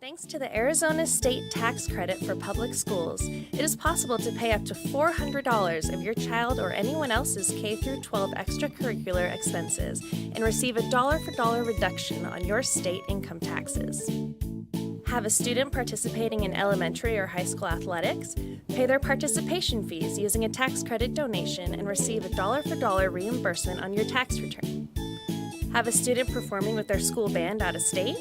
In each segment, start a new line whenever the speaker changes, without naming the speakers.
Thanks to the Arizona State Tax Credit for Public Schools, it is possible to pay up to $400 of your child or anyone else's K through 12 extracurricular expenses and receive a dollar-for-dollar reduction on your state income taxes. Have a student participating in elementary or high school athletics? Pay their participation fees using a tax credit donation and receive a dollar-for-dollar reimbursement on your tax return. Have a student performing with their school band out of state?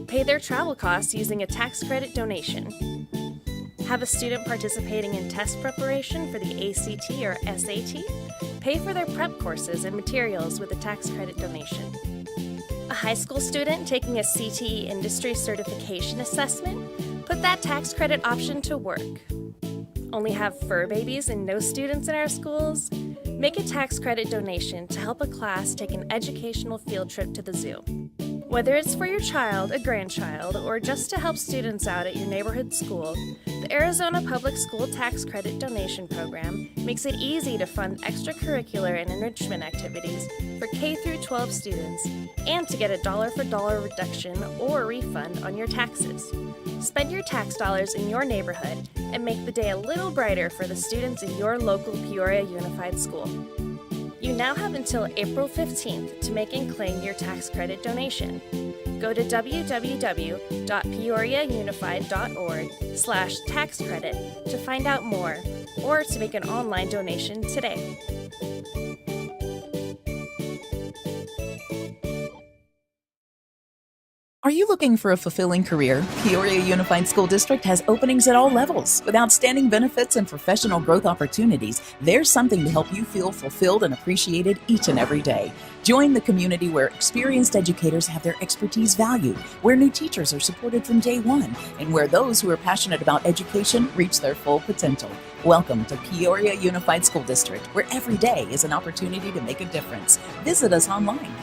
Pay their travel costs using a tax credit donation. Have a student participating in test preparation for the ACT or SAT? Pay for their prep courses and materials with a tax credit donation. A high school student taking a CTE industry certification assessment? Put that tax credit option to work. Only have fur babies and no students in our schools? Make a tax credit donation to help a class take an educational field trip to the zoo. Whether it's for your child, a grandchild, or just to help students out at your neighborhood school, the Arizona Public School Tax Credit Donation Program makes it easy to fund extracurricular and enrichment activities for K through 12 students and to get a dollar-for-dollar reduction or refund on your taxes. Spend your tax dollars in your neighborhood and make the day a little brighter for the students in your local Peoria Unified School. You now have until April 15th to make and claim your tax credit donation. Go to www.peoriaunified.org/tax credit to find out more or to make an online donation today.
Are you looking for a fulfilling career? Peoria Unified School District has openings at all levels. With outstanding benefits and professional growth opportunities, there's something to help you feel fulfilled and appreciated each and every day. Join the community where experienced educators have their expertise valued, where new teachers are supported from day one, and where those who are passionate about education reach their full potential. Welcome to Peoria Unified School District, where every day is an opportunity to make a difference. Visit us online.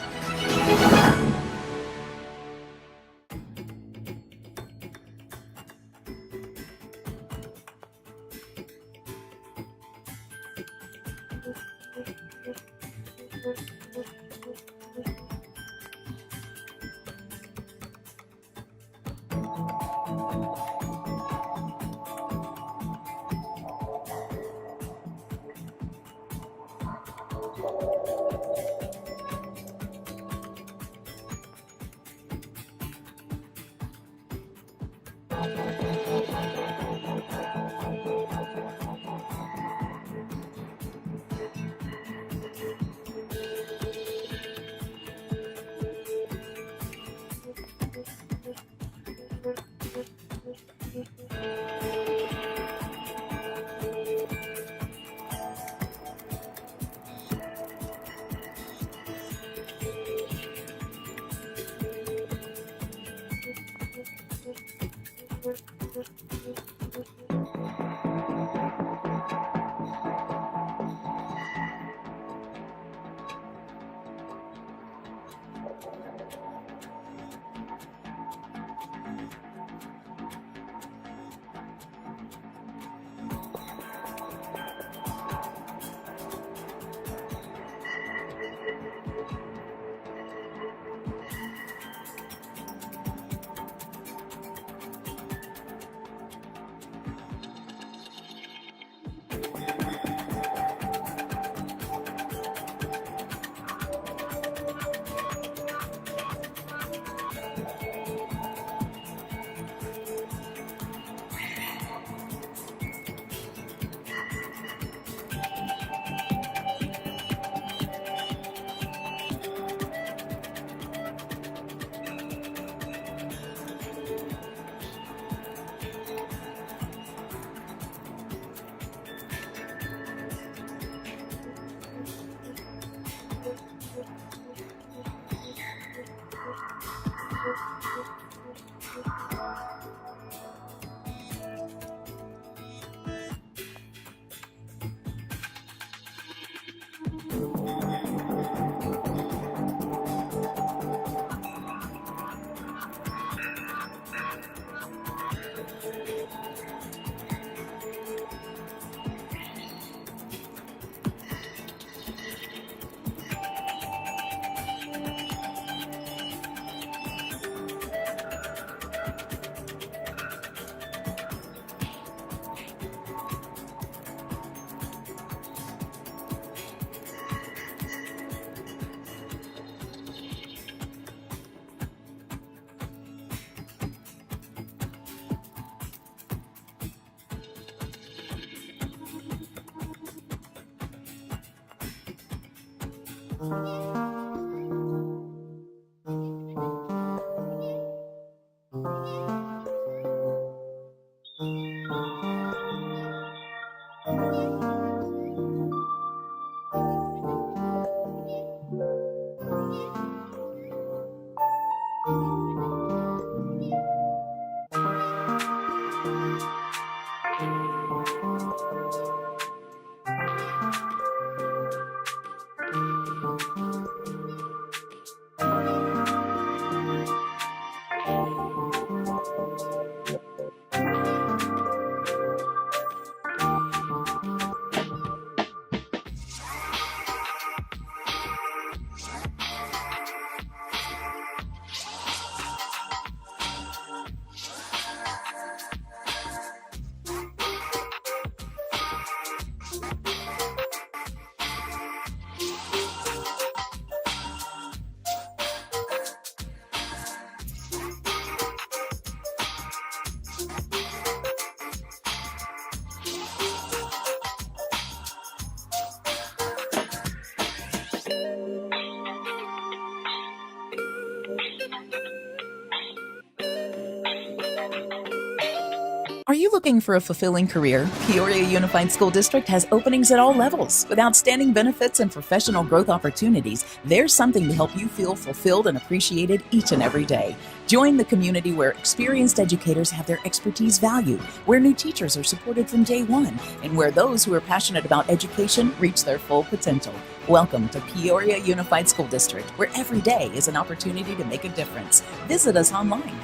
Are you looking for a fulfilling career? Peoria Unified School District has openings at all levels. With outstanding benefits and professional growth opportunities, there's something to help you feel fulfilled and appreciated each and every day. Join the community where experienced educators have their expertise valued, where new teachers are supported from day one, and where those who are passionate about education reach their full potential. Welcome to Peoria Unified School District, where every day is an opportunity to make a difference. Visit us online.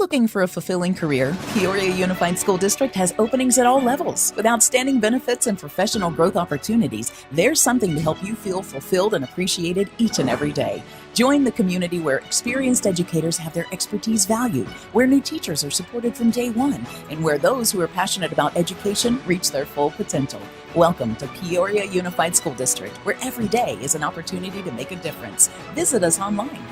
looking for a fulfilling career? Peoria Unified School District has openings at all levels. With outstanding benefits and professional growth opportunities, there's something to help you feel fulfilled and appreciated each and every day. Join the community where experienced educators have their expertise valued, where new teachers are supported from day one, and where those who are passionate about education reach their full potential. Welcome to Peoria Unified School District, where every day is an opportunity to make a difference. Visit us online.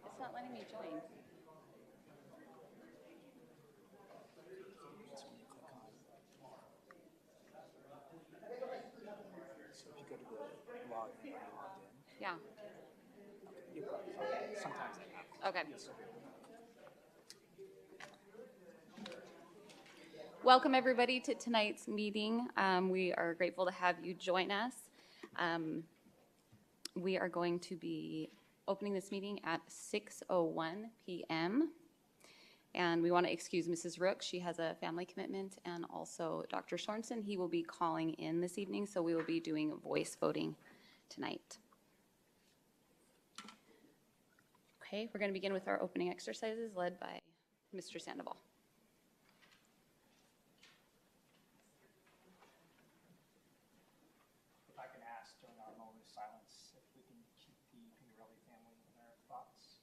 It's not letting me join.
So if you go to the log and you're logged in,
Yeah.
you probably sometimes they have.
Okay.
Yes, sir.
Welcome, everybody, to tonight's meeting. We are grateful to have you join us. We are going to be opening this meeting at 6:01 p.m. And we want to excuse Mrs. Rook. She has a family commitment, and also Dr. Sorensen. He will be calling in this evening, so we will be doing voice voting tonight. Okay, we're going to begin with our opening exercises led by Mr. Sandoval.
If I can ask during our moment of silence if we can keep the Pingarelli family in our thoughts.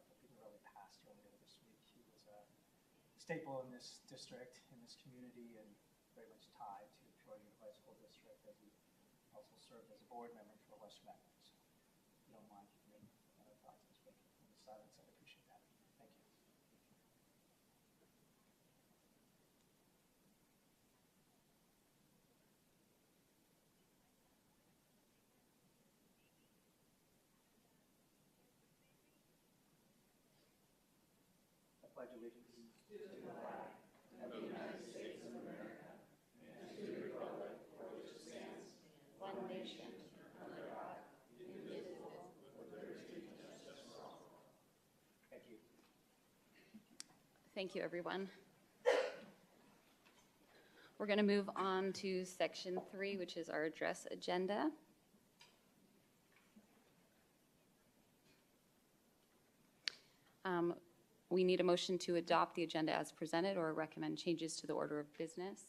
The Pingarelli passed earlier this week. He was a staple in this district, in this community, and very much tied to Peoria Unified School District, as he also served as a board member for West Metro. So if you don't mind keeping me in our thoughts this week in the silence, I'd appreciate that. Thank you. I pledge allegiance to the flag of the United States of America and to the republic for which it stands, one nation, under God, indivisible, with liberty and justice for all. Thank you.
Thank you, everyone. We're going to move on to section 3, which is our address agenda. We need a motion to adopt the agenda as presented or recommend changes to the order of business.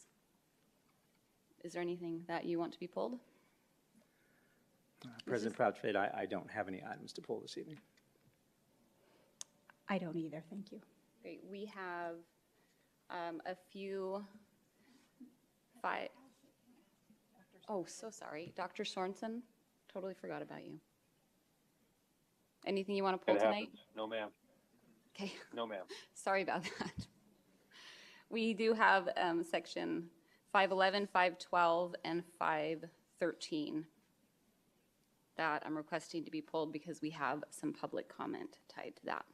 Is there anything that you want to be pulled?
President Proudfit, I don't have any items to pull this evening.
I don't either, thank you.
Great. We have a few. Oh, so sorry. Dr. Sorensen, totally forgot about you. Anything you want to pull tonight?
No, ma'am.
Okay.
No, ma'am.
Sorry about that. We do have section 511, 512, and 513 that I'm requesting to be pulled because we have some public comment tied to that.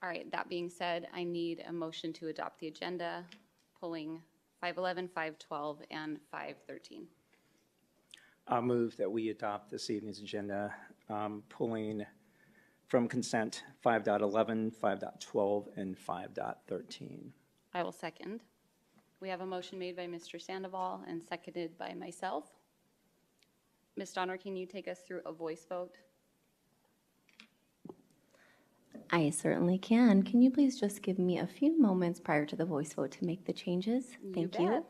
All right, that being said, I need a motion to adopt the agenda, pulling 511, 512, and 513.
I'll move that we adopt this evening's agenda, pulling from consent 5.11, 5.12, and 5.13.
I will second. We have a motion made by Mr. Sandoval and seconded by myself. Ms. Donner, can you take us through a voice vote?
I certainly can. Can you please just give me a few moments prior to the voice vote to make the changes? Thank you.
bet.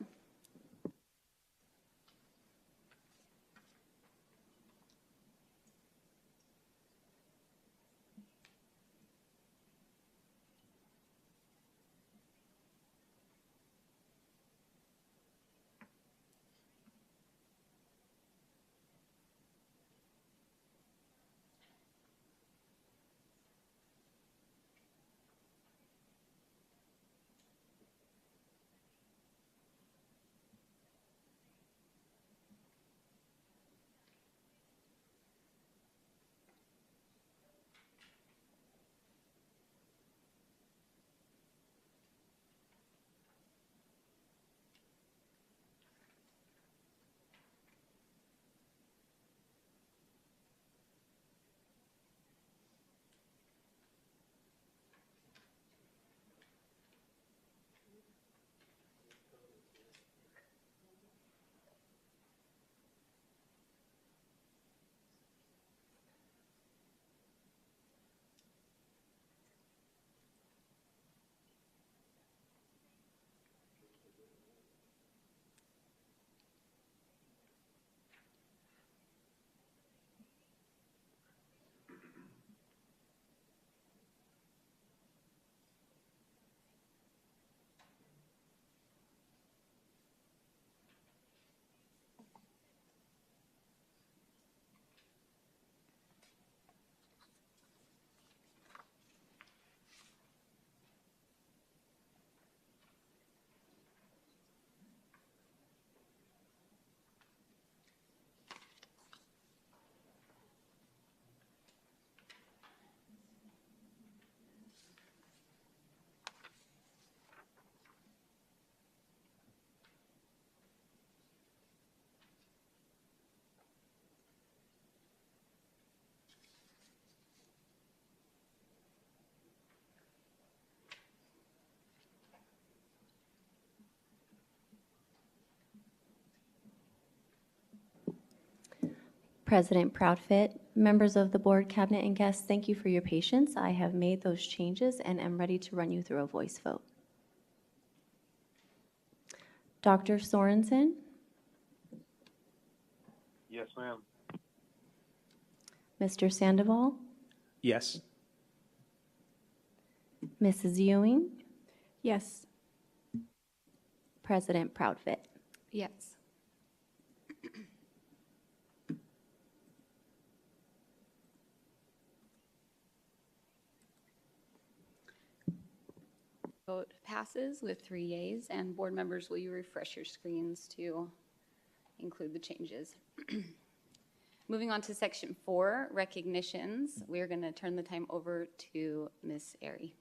President Proudfit, members of the board, cabinet, and guests, thank you for your patience. I have made those changes and am ready to run you through a voice vote. Dr. Sorensen,
Yes, ma'am.
Mr. Sandoval,
Yes.
Mrs. Ewing,
Yes.
President Proudfit.
Yes. Vote passes with 3 yeas, and board members, will you refresh your screens to include the changes? Moving on to section 4, recognitions. We're going to turn the time over to Ms. Airy.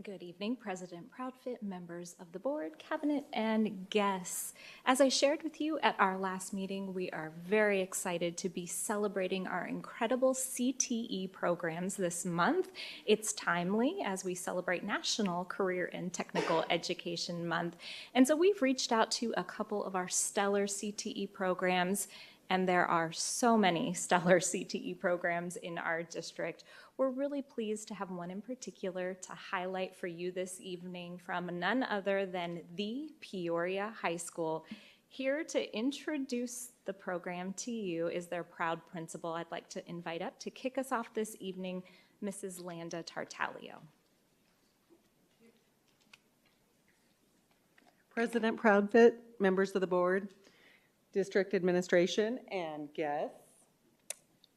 Good evening, President Proudfit, members of the board, cabinet, and guests. As I shared with you at our last meeting, we are very excited to be celebrating our incredible CTE programs this month. It's timely as we celebrate National Career and Technical Education Month. And so we've reached out to a couple of our stellar CTE programs, and there are so many stellar CTE programs in our district. We're really pleased to have one in particular to highlight for you this evening from none other than the Peoria High School. Here to introduce the program to you is their proud principal. I'd like to invite up to kick us off this evening, Mrs. Landa Tartaglio.
President Proudfit, members of the board, district administration, and guests.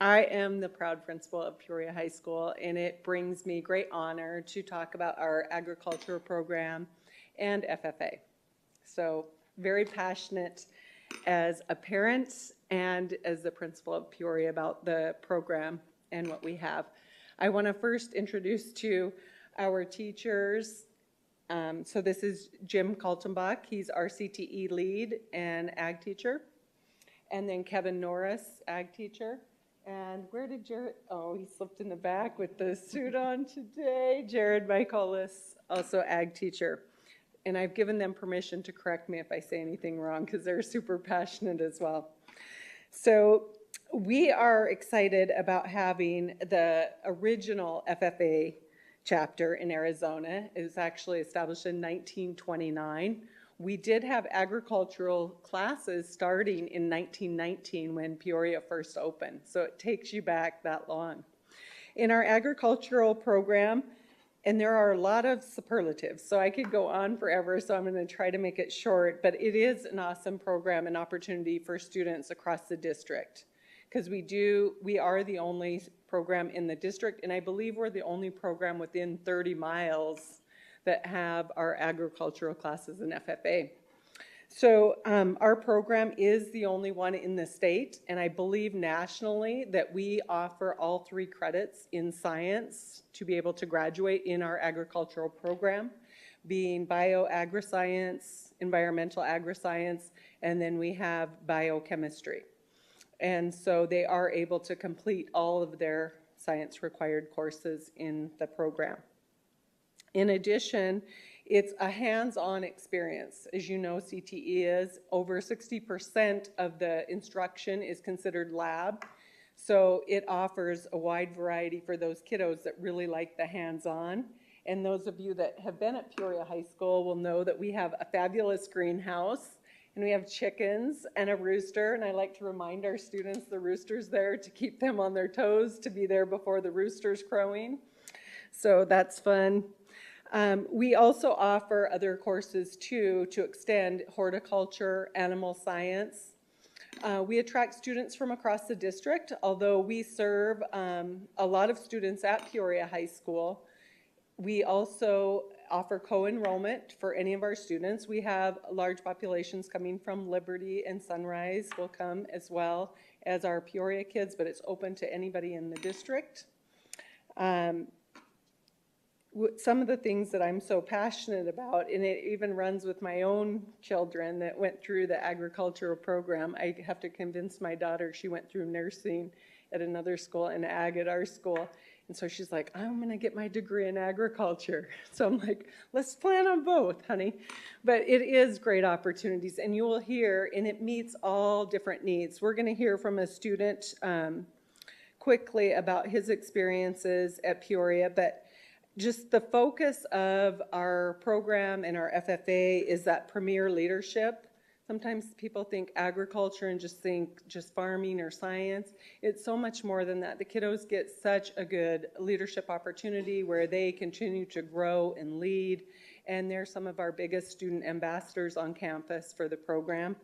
I am the proud principal of Peoria High School, and it brings me great honor to talk about our agriculture program and FFA. So very passionate as a parent and as the principal of Peoria about the program and what we have. I want to first introduce to our teachers. So this is Jim Kaltenbach. He's our CTE lead and ag teacher. And then Kevin Norris, ag teacher. And where did Jared, oh, he slipped in the back with the suit on today. Jared Michaelis, also ag teacher. And I've given them permission to correct me if I say anything wrong because they're super passionate as well. So we are excited about having the original FFA chapter in Arizona. It was actually established in 1929. We did have agricultural classes starting in 1919 when Peoria first opened. So it takes you back that long. In our agricultural program, and there are a lot of superlatives, so I could go on forever, so I'm going to try to make it short, but it is an awesome program and opportunity for students across the district, because we are the only program in the district, and I believe we're the only program within 30 miles that have our agricultural classes in FFA. So our program is the only one in the state, and I believe nationally that we offer all 3 credits in science to be able to graduate in our agricultural program, being bio-agriscience, environmental agriscience, and then we have biochemistry. And so they are able to complete all of their science required courses in the program. In addition, it's a hands-on experience. As you know, CTE is over 60% of the instruction is considered lab. So it offers a wide variety for those kiddos that really like the hands-on. And those of you that have been at Peoria High School will know that we have a fabulous greenhouse, and we have chickens and a rooster. And I like to remind our students the rooster's there to keep them on their toes, to be there before the rooster's crowing. So that's fun. We also offer other courses too to extend horticulture, animal science. We attract students from across the district, although we serve a lot of students at Peoria High School. We also offer co-enrollment for any of our students. We have large populations coming from Liberty and Sunrise will come as well as our Peoria kids, but it's open to anybody in the district. Some of the things that I'm so passionate about, and it even runs with my own children that went through the agricultural program. I have to convince my daughter, she went through nursing at another school and ag at our school. And so she's like, I'm going to get my degree in agriculture. So I'm like, let's plan on both, honey. But it is great opportunities, and you will hear, and it meets all different needs. We're going to hear from a student quickly about his experiences at Peoria, but just the focus of our program and our FFA is that premier leadership. Sometimes people think agriculture and just think just farming or science. It's so much more than that. The kiddos get such a good leadership opportunity where they continue to grow and lead, and they're some of our biggest student ambassadors on campus for the program.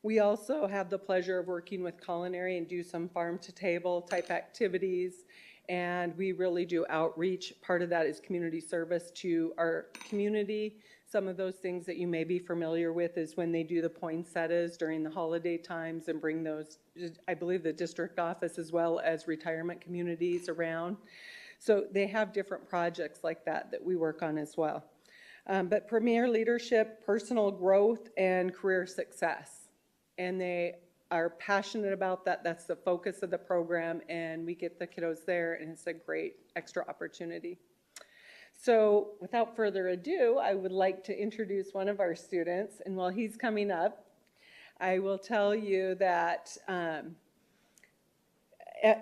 We also have the pleasure of working with culinary and do some farm-to-table type activities. And we really do outreach. Part of that is community service to our community. Some of those things that you may be familiar with is when they do the poinsettias during the holiday times and bring those, I believe, the district office as well as retirement communities around. So they have different projects like that that we work on as well. But premier leadership, personal growth, and career success. And they are passionate about that. That's the focus of the program, and we get the kiddos there, and it's a great extra opportunity. So without further ado, I would like to introduce one of our students, and while he's coming up, I will tell you that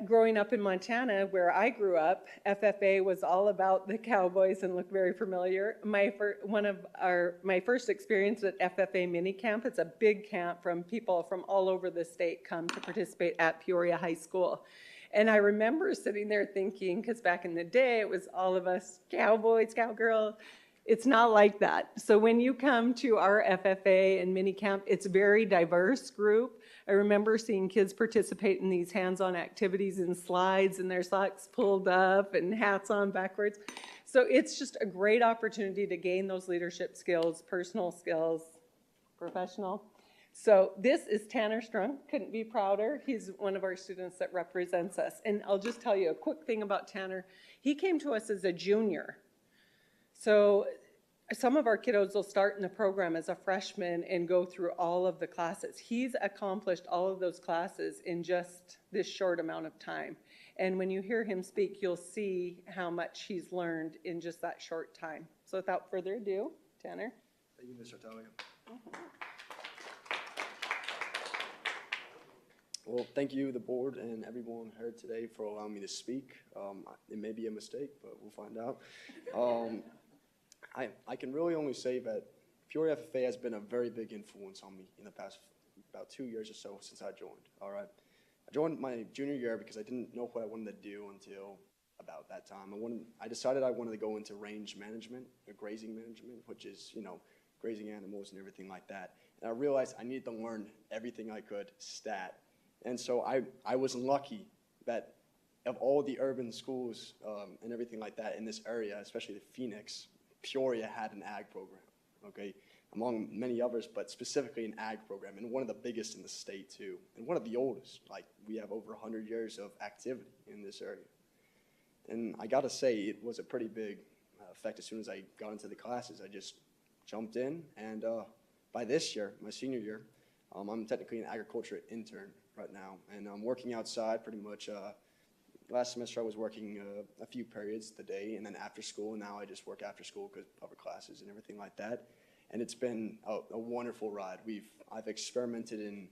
growing up in Montana, where I grew up, FFA was all about the cowboys and look very familiar. My first experience at FFA mini camp, it's a big camp from people from all over the state come to participate at Peoria High School. And I remember sitting there thinking, because back in the day, it was all of us cowboys, cowgirls. It's not like that. So when you come to our FFA and mini camp, it's a very diverse group. I remember seeing kids participate in these hands-on activities in slides and their socks pulled up and hats on backwards. So it's just a great opportunity to gain those leadership skills, personal skills, professional. So this is Tanner Strunk. Couldn't be prouder. He's one of our students that represents us. And I'll just tell you a quick thing about Tanner. He came to us as a junior. So some of our kiddos will start in the program as a freshman and go through all of the classes. He's accomplished all of those classes in just this short amount of time. And when you hear him speak, you'll see how much he's learned in just that short time. So without further ado, Tanner.
Thank you, Mr. Talia. Well, thank you, the board, and everyone here today for allowing me to speak. It may be a mistake, but we'll find out. I can really only say that Peoria FFA has been a very big influence on me in the past about 2 years or so since I joined, all right? I joined my junior year because I didn't know what I wanted to do until about that time. I decided I wanted to go into range management, or grazing management, which is, grazing animals and everything like that. And I realized I needed to learn everything I could stat. And so I was lucky that of all the urban schools and everything like that in this area, especially the Phoenix, Peoria had an ag program, okay, among many others, but specifically an ag program, and one of the biggest in the state too, and one of the oldest. Like, we have over 100 years of activity in this area. And I gotta say, it was a pretty big effect. As soon as I got into the classes, I just jumped in, and by this year, my senior year, I'm technically an agriculture intern right now, and I'm working outside pretty much. Last semester I was working a few periods a day, and then after school, and now I just work after school because of other classes and everything like that. And it's been a wonderful ride. I've experimented in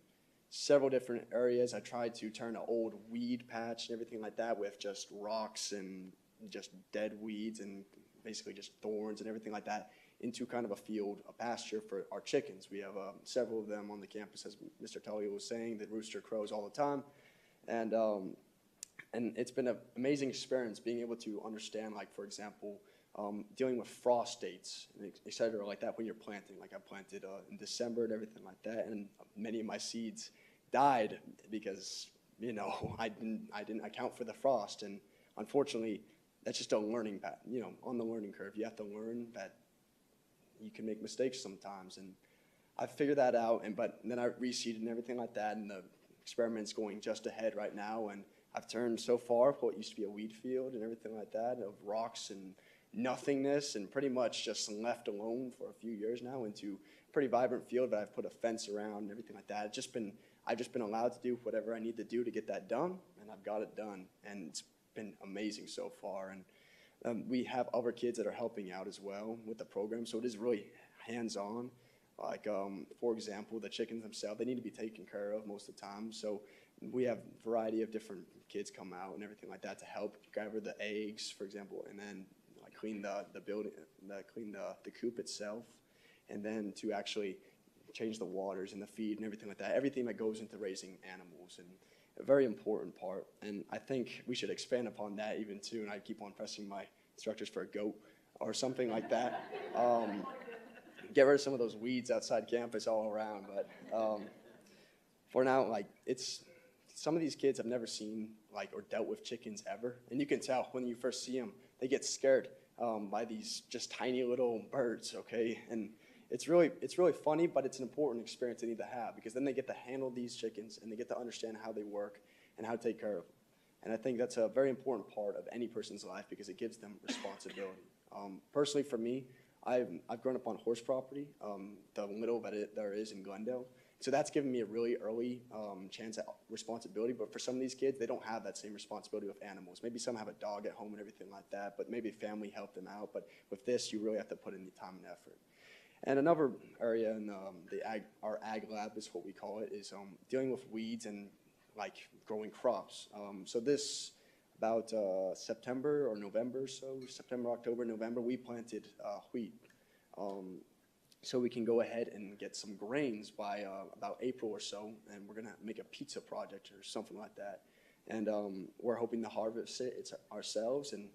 several different areas. I tried to turn an old weed patch and everything like that with just rocks and just dead weeds and basically just thorns and everything like that into kind of a field, a pasture for our chickens. We have several of them on the campus, as Mr. Tully was saying, that rooster crows all the time. And it's been an amazing experience being able to understand, like, for example, dealing with frost dates, et cetera, like that when you're planting. Like, I planted in December and everything like that, and many of my seeds died because, I didn't account for the frost. And unfortunately, that's just a learning path. On the learning curve, you have to learn that you can make mistakes sometimes. And I figured that out, but then I reseeded and everything like that, and the experiment's going just ahead right now. And I've turned so far what used to be a wheat field and everything like that, of rocks and nothingness, and pretty much just left alone for a few years now, into a pretty vibrant field that I've put a fence around and everything like that. I've just been allowed to do whatever I need to do to get that done, and I've got it done, and it's been amazing so far. And we have other kids that are helping out as well with the program, so it is really hands-on. Like, for example, the chickens themselves, they need to be taken care of most of the time, so we have a variety of different kids come out and everything like that to help gather the eggs, for example, and then clean the building, clean the coop itself, and then to actually change the waters and the feed and everything like that, everything that goes into raising animals, and a very important part. And I think we should expand upon that even too, and I keep on pressing my instructors for a goat or something like that. Get rid of some of those weeds outside campus all around, but for now, some of these kids have never seen or dealt with chickens ever, and you can tell when you first see them, they get scared by these just tiny little birds, okay? And it's really funny, but it's an important experience they need to have, because then they get to handle these chickens and they get to understand how they work and how to take care of them. And I think that's a very important part of any person's life, because it gives them responsibility. Personally, for me, I've grown up on horse property, the little that there is in Glendale. So that's given me a really early chance at responsibility. But for some of these kids, they don't have that same responsibility with animals. Maybe some have a dog at home and everything like that, but maybe family helped them out. But with this, you really have to put in the time and effort. And another area in our ag lab is what we call it, is dealing with weeds and growing crops. So this, about September or November, so September, October, November, we planted wheat. So we can go ahead and get some grains by about April or so, and we're going to make a pizza project or something like that. And we're hoping to harvest it ourselves and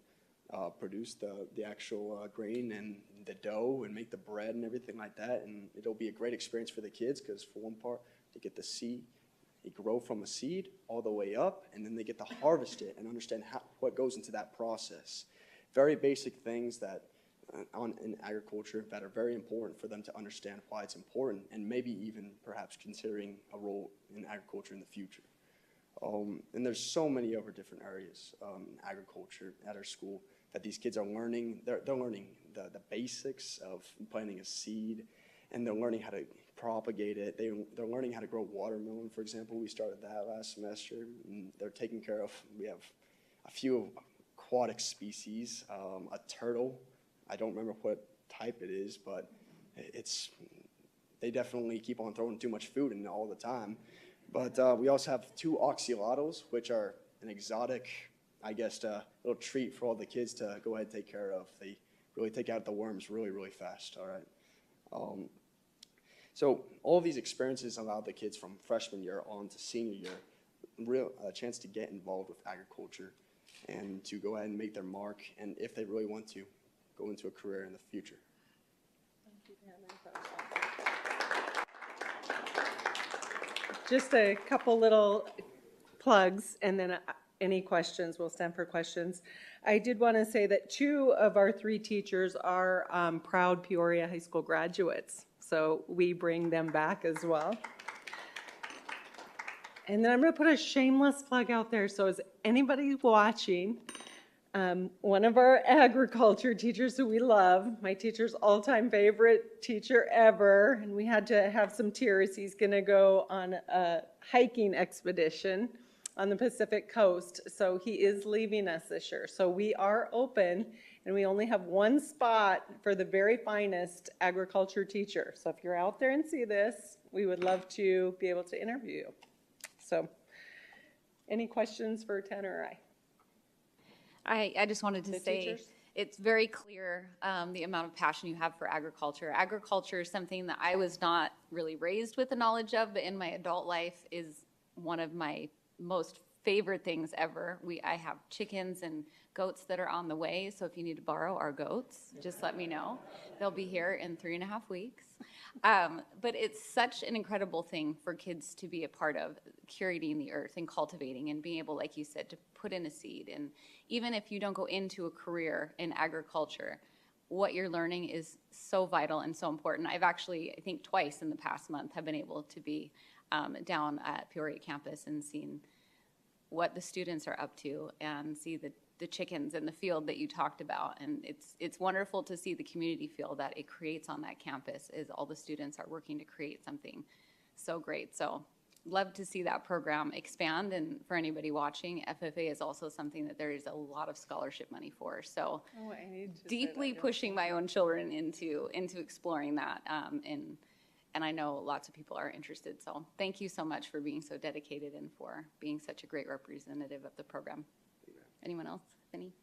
produce the actual grain and the dough and make the bread and everything like that. And it'll be a great experience for the kids, because for one part, they get to see it grow from a seed all the way up, and then they get to harvest it and understand what goes into that process. Very basic things that in agriculture that are very important for them to understand why it's important, and maybe even perhaps considering a role in agriculture in the future. And there's so many other different areas, agriculture at our school, that these kids are learning. They're learning the basics of planting a seed, and they're learning how to propagate it. They're learning how to grow watermelon, for example. We started that last semester, and they're taking care of, we have a few aquatic species, a turtle. I don't remember what type it is, but they definitely keep on throwing too much food in all the time. But we also have 2 oxalotls, which are an exotic, I guess, little treat for all the kids to go ahead and take care of. They really take out the worms really, really fast, all right? So all of these experiences allowed the kids from freshman year on to senior year a chance to get involved with agriculture and to go ahead and make their mark, and if they really want to, go into a career in the future.
Just a couple little plugs, and then any questions, we'll stand for questions. I did want to say that 2 of our 3 teachers are proud Peoria High School graduates, so we bring them back as well. And then I'm going to put a shameless plug out there, so is anybody watching? One of our agriculture teachers who we love, my teacher's all-time favorite teacher ever, and we had to have some tears. He's going to go on a hiking expedition on the Pacific coast, so he is leaving us this year. So we are open, and we only have 1 spot for the very finest agriculture teacher. So if you're out there and see this, we would love to be able to interview you. So any questions for Tanner or I?
I just wanted to say,
teachers?
it's very clear the amount of passion you have for agriculture. Agriculture is something that I was not really raised with the knowledge of, but in my adult life is one of my most favorite things ever. I have chickens and goats that are on the way, so if you need to borrow our goats, just let me know. They'll be here in 3.5 weeks. But it's such an incredible thing for kids to be a part of, curating the earth and cultivating and being able, like you said, to put in a seed. And even if you don't go into a career in agriculture, what you're learning is so vital and so important. I've actually, I think twice in the past month, have been able to be down at Peoria campus and seen what the students are up to and see the chickens in the field that you talked about. And it's wonderful to see the community feel that it creates on that campus as all the students are working to create something so great. So love to see that program expand. And for anybody watching, FFA is also something that there is a lot of scholarship money for. So deeply pushing my own children into exploring that. And I know lots of people are interested. So thank you so much for being so dedicated and for being such a great representative of the program. Anyone else? Any?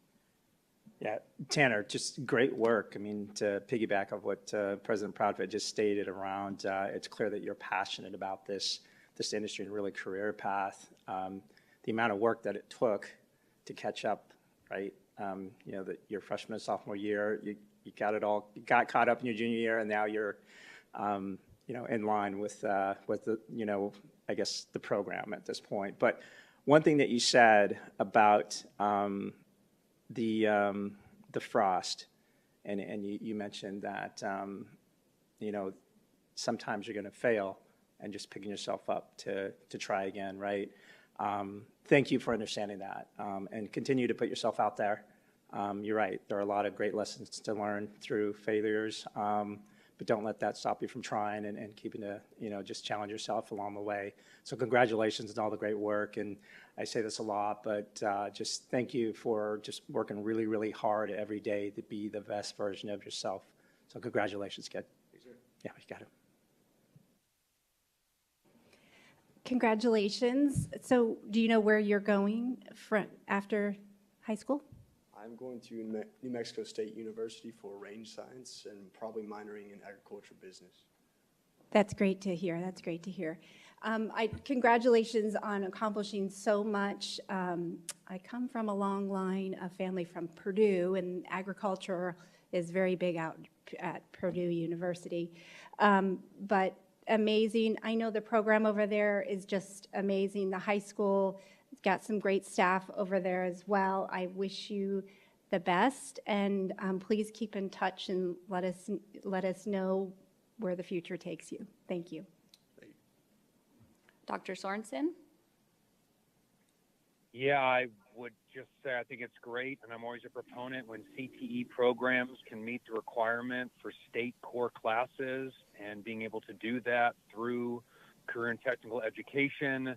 Yeah, Tanner, just great work. I mean, to piggyback of what President Proudfoot just stated around, it's clear that you're passionate about this industry and really career path. The amount of work that it took to catch up, right? You know, that your freshman and sophomore year, you got caught up in your junior year, and now you're, you know, in line with the, you know, I guess the program at this point. But one thing that you said about the frost, and you mentioned that, you know, sometimes you're going to fail, and just picking yourself up to try again, right? Thank you for understanding that, and continue to put yourself out there. You're right, there are a lot of great lessons to learn through failures, but don't let that stop you from trying and keeping to, you know, just challenge yourself along the way. So congratulations on all the great work, and I say this a lot, but just thank you for just working really, really hard every day to be the best version of yourself. So congratulations, kid. Thanks, sir. Yeah, you got it.
Congratulations. So do you know where you're going after high school?
I'm going to New Mexico State University for range science and probably minoring in agriculture business.
That's great to hear. That's great to hear. Congratulations on accomplishing so much. I come from a long line of family from Purdue, and agriculture is very big out at Purdue University. But amazing. I know the program over there is just amazing. The high school has got some great staff over there as well. I wish you the best, and please keep in touch and let us know where the future takes you. Thank you.
Dr. Sorensen?
Yeah, I would just say I think it's great, and I'm always a proponent when CTE programs can meet the requirement for state core classes, and being able to do that through career and technical education,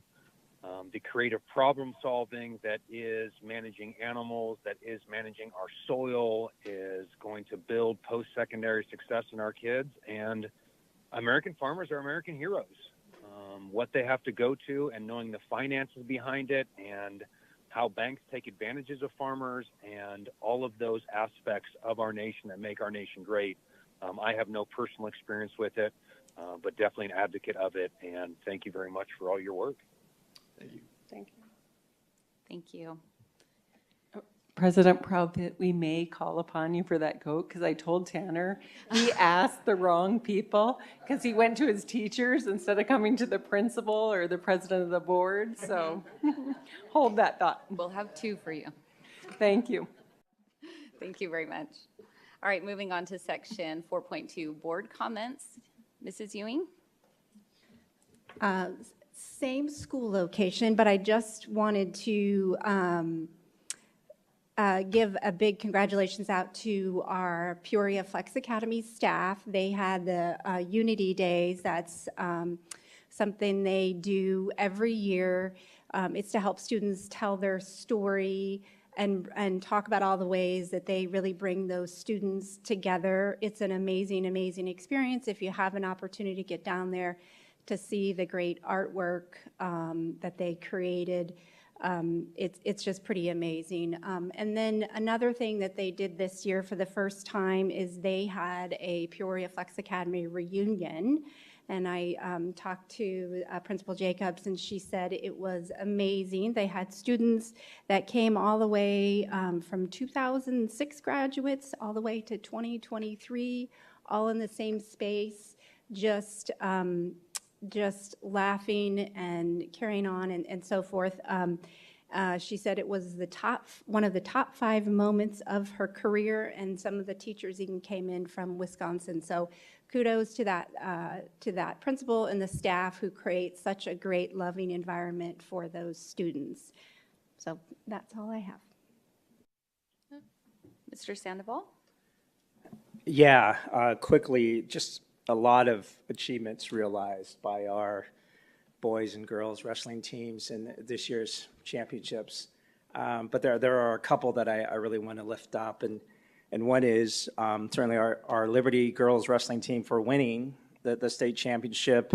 the creative problem solving that is managing animals, that is managing our soil, is going to build post-secondary success in our kids. And American farmers are American heroes. What they have to go to, and knowing the finances behind it, and how banks take advantages of farmers, and all of those aspects of our nation that make our nation great. I have no personal experience with it, but definitely an advocate of it. And thank you very much for all your work.
Thank you.
Thank you.
Thank you.
President Proudfit, we may call upon you for that goat, because I told Tanner he asked the wrong people, because he went to his teachers instead of coming to the principal or the president of the board, so hold that thought.
We'll have 2 for you.
Thank you.
Thank you very much. All right, moving on to section 4.2, board comments. Mrs. Ewing?
Same school location, but I just wanted to give a big congratulations out to our Peoria Flex Academy staff. They had the Unity Days. That's something they do every year. It's to help students tell their story and talk about all the ways that they really bring those students together. It's an amazing, amazing experience. If you have an opportunity to get down there to see the great artwork that they created, it's just pretty amazing. And then another thing that they did this year for the first time is they had a Peoria Flex Academy reunion. And I talked to Principal Jacobs, and she said it was amazing. They had students that came all the way from 2006 graduates all the way to 2023, all in the same space, just laughing and carrying on and so forth. She said it was one of the top 5 moments of her career, and some of the teachers even came in from Wisconsin. So kudos to that principal and the staff who create such a great, loving environment for those students. So that's all I have.
Mr. Sandoval?
Yeah, quickly, just a lot of achievements realized by our boys and girls wrestling teams in this year's championships. But there are a couple that I really want to lift up, and one is certainly our Liberty girls wrestling team for winning the state championship.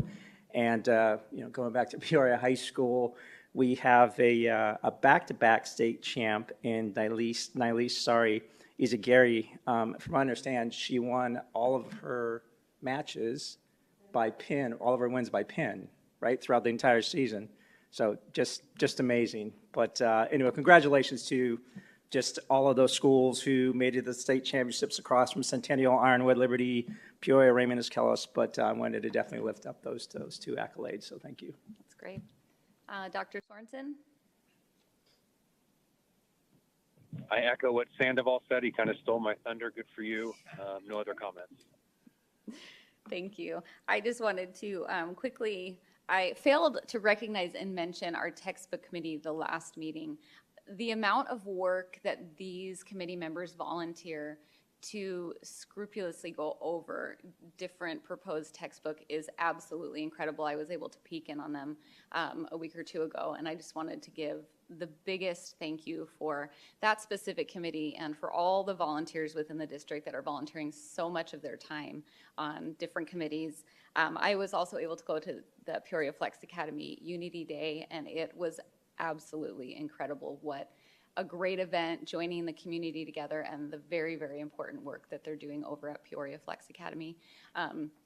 And going back to Peoria High School, we have a back-to-back state champ in Nilese Izagiri. From what I understand, she won all of her matches by pin, all of her wins by pin, right, throughout the entire season. So just amazing. But anyway, congratulations to just all of those schools who made it to the state championships across from Centennial, Ironwood, Liberty, Peoria, Raymond, Eskelos. But I wanted to definitely lift up those 2 accolades, so thank you.
That's great. Dr. Sorensen?
I echo what Sandoval said. He kind of stole my thunder. Good for you. No other comments.
Thank you. I just wanted to quickly, I failed to recognize and mention our textbook committee the last meeting. The amount of work that these committee members volunteer to scrupulously go over different proposed textbook is absolutely incredible. I was able to peek in on them a week or 2 ago, and I just wanted to give the biggest thank you for that specific committee and for all the volunteers within the district that are volunteering so much of their time on different committees. I was also able to go to the Peoria Flex Academy Unity Day, and it was absolutely incredible. What a great event, joining the community together, and the very, very important work that they're doing over at Peoria Flex Academy.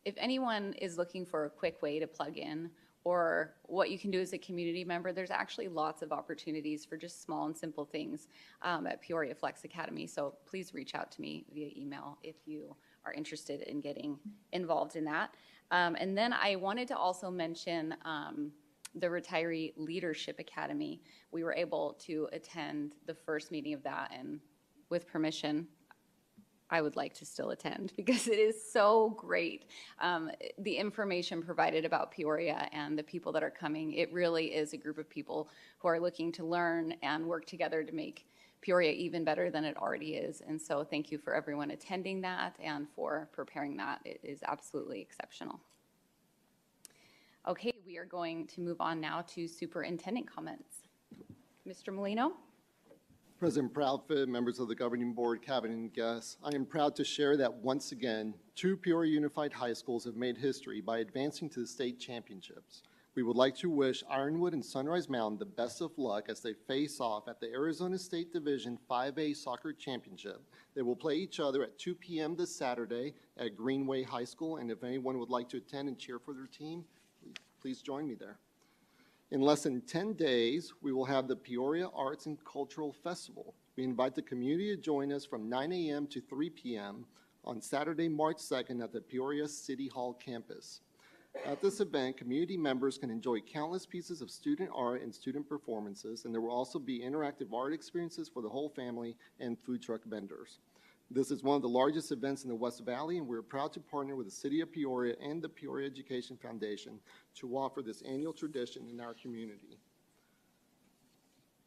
If anyone is looking for a quick way to plug in, or what you can do as a community member, there's actually lots of opportunities for just small and simple things at Peoria Flex Academy. So please reach out to me via email if you are interested in getting involved in that. And then I wanted to also mention the Retiree Leadership Academy. We were able to attend the first meeting of that, and with permission, I would like to still attend because it is so great. The information provided about Peoria and the people that are coming, it really is a group of people who are looking to learn and work together to make Peoria even better than it already is. And so thank you for everyone attending that and for preparing that. It is absolutely exceptional. Okay, we are going to move on now to superintendent comments. Mr. Molino?
President Proudfoot, members of the governing board, cabinet, and guests, I am proud to share that once again, 2 Peoria Unified High Schools have made history by advancing to the state championships. We would like to wish Ironwood and Sunrise Mountain the best of luck as they face off at the Arizona State Division 5A Soccer Championship. They will play each other at 2 p.m. this Saturday at Greenway High School, and if anyone would like to attend and cheer for their team, please join me there. In less than 10 days, we will have the Peoria Arts and Cultural Festival. We invite the community to join us from 9 a.m. to 3 p.m. on Saturday, March 2nd at the Peoria City Hall campus. At this event, community members can enjoy countless pieces of student art and student performances, and there will also be interactive art experiences for the whole family and food truck vendors. This is one of the largest events in the West Valley, and we're proud to partner with the City of Peoria and the Peoria Education Foundation to offer this annual tradition in our community.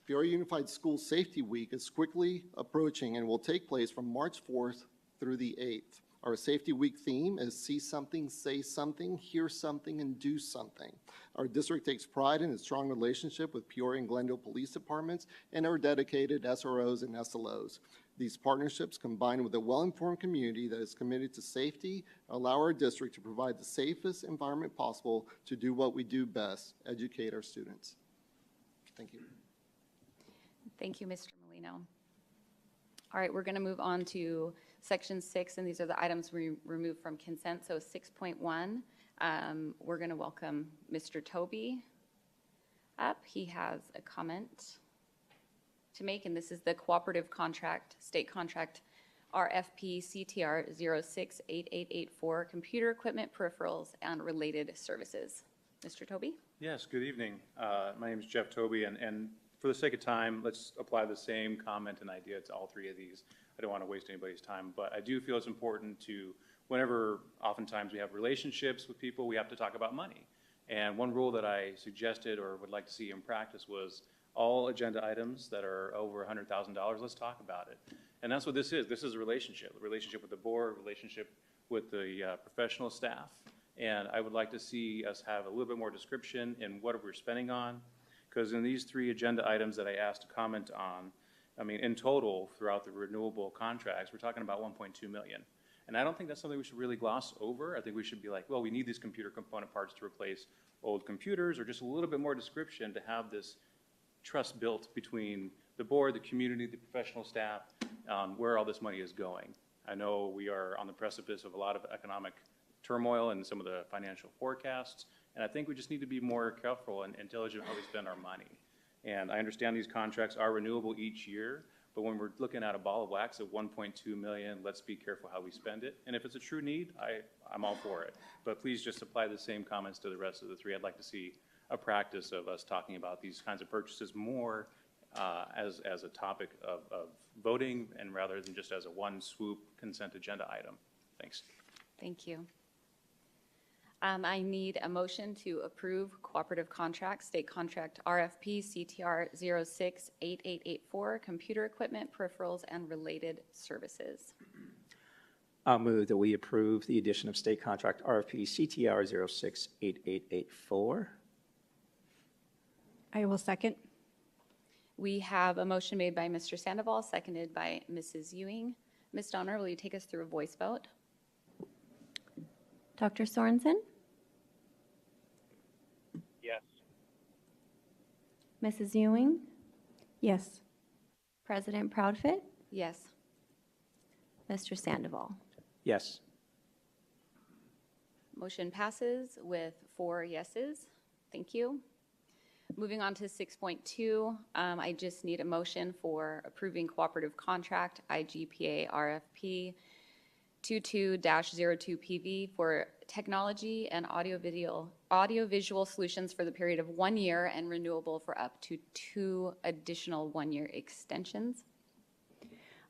Peoria Unified School Safety Week is quickly approaching and will take place from March 4th through the 8th. Our Safety Week theme is see something, say something, hear something, and do something. Our district takes pride in its strong relationship with Peoria and Glendale Police Departments and our dedicated SROs and SLOs. These partnerships, combined with a well-informed community that is committed to safety, allow our district to provide the safest environment possible to do what we do best, educate our students. Thank you.
Thank you, Mr. Molino. All right, we're going to move on to Section 6, and these are the items we removed from consent. So 6.1, we're going to welcome Mr. Toby up. He has a comment to make, and this is the cooperative contract, state contract RFP CTR 068884, computer equipment, peripherals, and related services. Mr. Toby?
Yes, good evening. My name is Jeff Toby, and for the sake of time, let's apply the same comment and idea to all 3 of these. I don't want to waste anybody's time, but I do feel it's important to, whenever oftentimes we have relationships with people, we have to talk about money. And one rule that I suggested or would like to see in practice was all agenda items that are over $100,000, let's talk about it. And that's what this is. This is a relationship with the board, relationship with the professional staff. And I would like to see us have a little bit more description in what we're spending on. Because in these 3 agenda items that I asked to comment on, I mean, in total, throughout the renewable contracts, we're talking about $1.2 million. And I don't think that's something we should really gloss over. I think we should be like, well, we need these computer component parts to replace old computers, or just a little bit more description to have this trust built between the board, the community, the professional staff, where all this money is going. I know we are on the precipice of a lot of economic turmoil and some of the financial forecasts, and I think we just need to be more careful and diligent how we spend our money. And I understand these contracts are renewable each year, but when we're looking at a ball of wax of $1.2 million, let's be careful how we spend it. And if it's a true need, I'm all for it. But please just apply the same comments to the rest of the 3. I'd like to see a practice of us talking about these kinds of purchases more as a topic of voting, and rather than just as a one swoop consent agenda item. Thanks.
Thank you. I need a motion to approve cooperative contract, state contract RFP CTR 068884, computer equipment, peripherals, and related services.
I'll move that we approve the addition of state contract RFP CTR 068884.
I will second.
We have a motion made by Mr. Sandoval, seconded by Mrs. Ewing. Ms. Donner, will you take us through a voice vote?
Dr. Sorensen?
Yes.
Mrs. Ewing?
Yes.
President Proudfoot?
Yes.
Mr. Sandoval?
Yes.
Motion passes with 4 yeses. Thank you. Moving on to 6.2, I just need a motion for approving cooperative contract IGPA RFP 22-02PV for technology and audio-visual solutions for the period of 1 year and renewable for up to 2 additional 1-year extensions.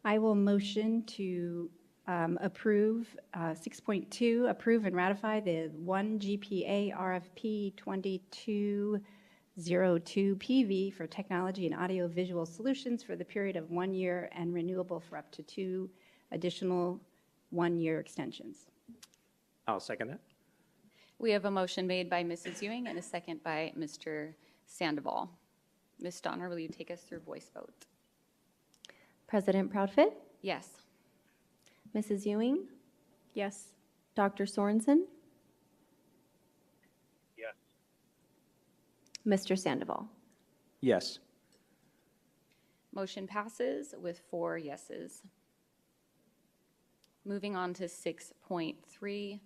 I will motion to Approve, 6.2, approve and ratify the 1 GPA RFP 2202 PV for technology and audio-visual solutions for the period of 1 year and renewable for up to 2 additional 1-year extensions.
I'll second that.
We have a motion made by Mrs. Ewing and a second by Mr. Sandoval. Ms. Donner, will you take us through voice vote?
President Proudfit,
Yes.
Mrs. Ewing,
Yes.
Dr. Sorensen,
Yes.
Mr. Sandoval.
Yes.
Motion passes with 4 yeses. Moving on to 6.3,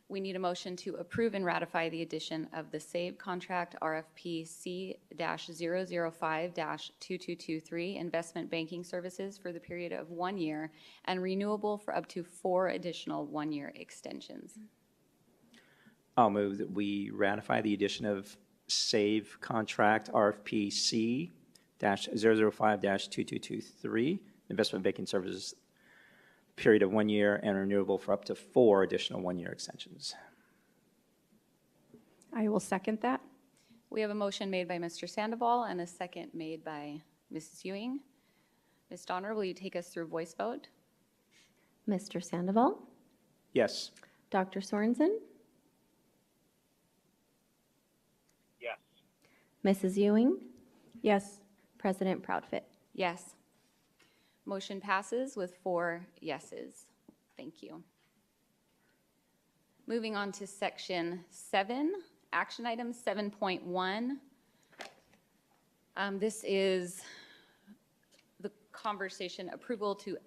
we need a motion to approve and ratify the addition of the SAVE contract RFP C-005-2223 investment banking services for the period of 1 year and renewable for up to 4 additional 1-year extensions.
I'll move that we ratify the addition of SAVE contract RFP C-005-2223 investment banking services period of 1 year and renewable for up to 4 additional 1-year extensions.
I will second that.
We have a motion made by Mr. Sandoval and a second made by Mrs. Ewing. Ms. Donner, will you take us through voice vote?
Mr. Sandoval,
Yes.
Dr. Sorensen,
Yes.
Mrs. Ewing,
Yes.
President Proudfit.
Yes. Motion passes with 4 yeses. Thank you. Moving on to section 7, action item 7.1. This is the conversation approval to,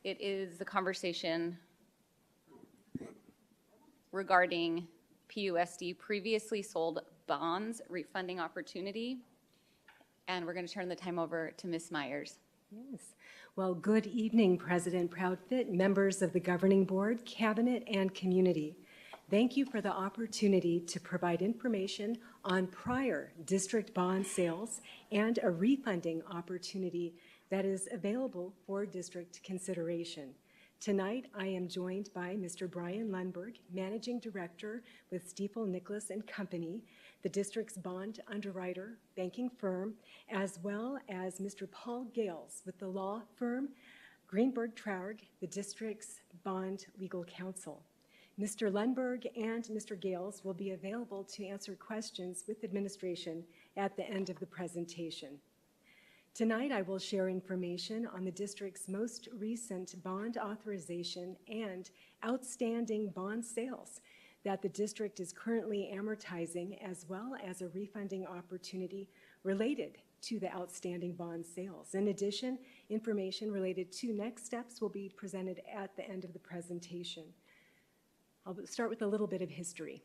It is the conversation regarding PUSD previously sold bonds refunding opportunity. And we're going to turn the time over to Ms. Myers.
Yes. Well, good evening, President Proudfit, members of the Governing Board, Cabinet, and community. Thank you for the opportunity to provide information on prior district bond sales and a refunding opportunity that is available for district consideration. Tonight, I am joined by Mr. Brian Lundberg, Managing Director with Stiefel Nicholas and Company, the district's bond underwriter banking firm, as well as Mr. Paul Gales with the law firm Greenberg Traurig, the district's bond legal counsel. Mr. Lundberg and Mr. Gales will be available to answer questions with administration at the end of the presentation. Tonight, I will share information on the district's most recent bond authorization and outstanding bond sales that the district is currently amortizing, as well as a refunding opportunity related to the outstanding bond sales. In addition, information related to next steps will be presented at the end of the presentation. I'll start with a little bit of history.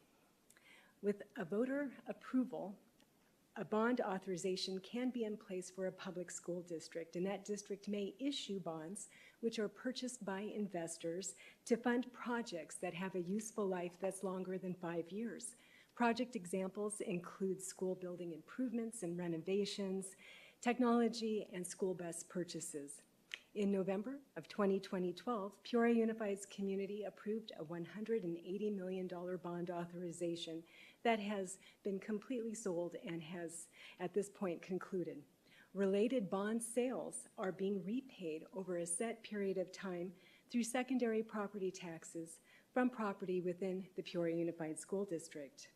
With a voter approval, a bond authorization can be in place for a public school district, and that district may issue bonds which are purchased by investors to fund projects that have a useful life that's longer than 5 years. Project examples include school building improvements and renovations, technology, and school bus purchases. In November of 2012, Peoria Unified's community approved a $180 million bond authorization that has been completely sold and has, at this point, concluded. Related bond sales are being repaid over a set period of time through secondary property taxes from property within the Peoria Unified School District.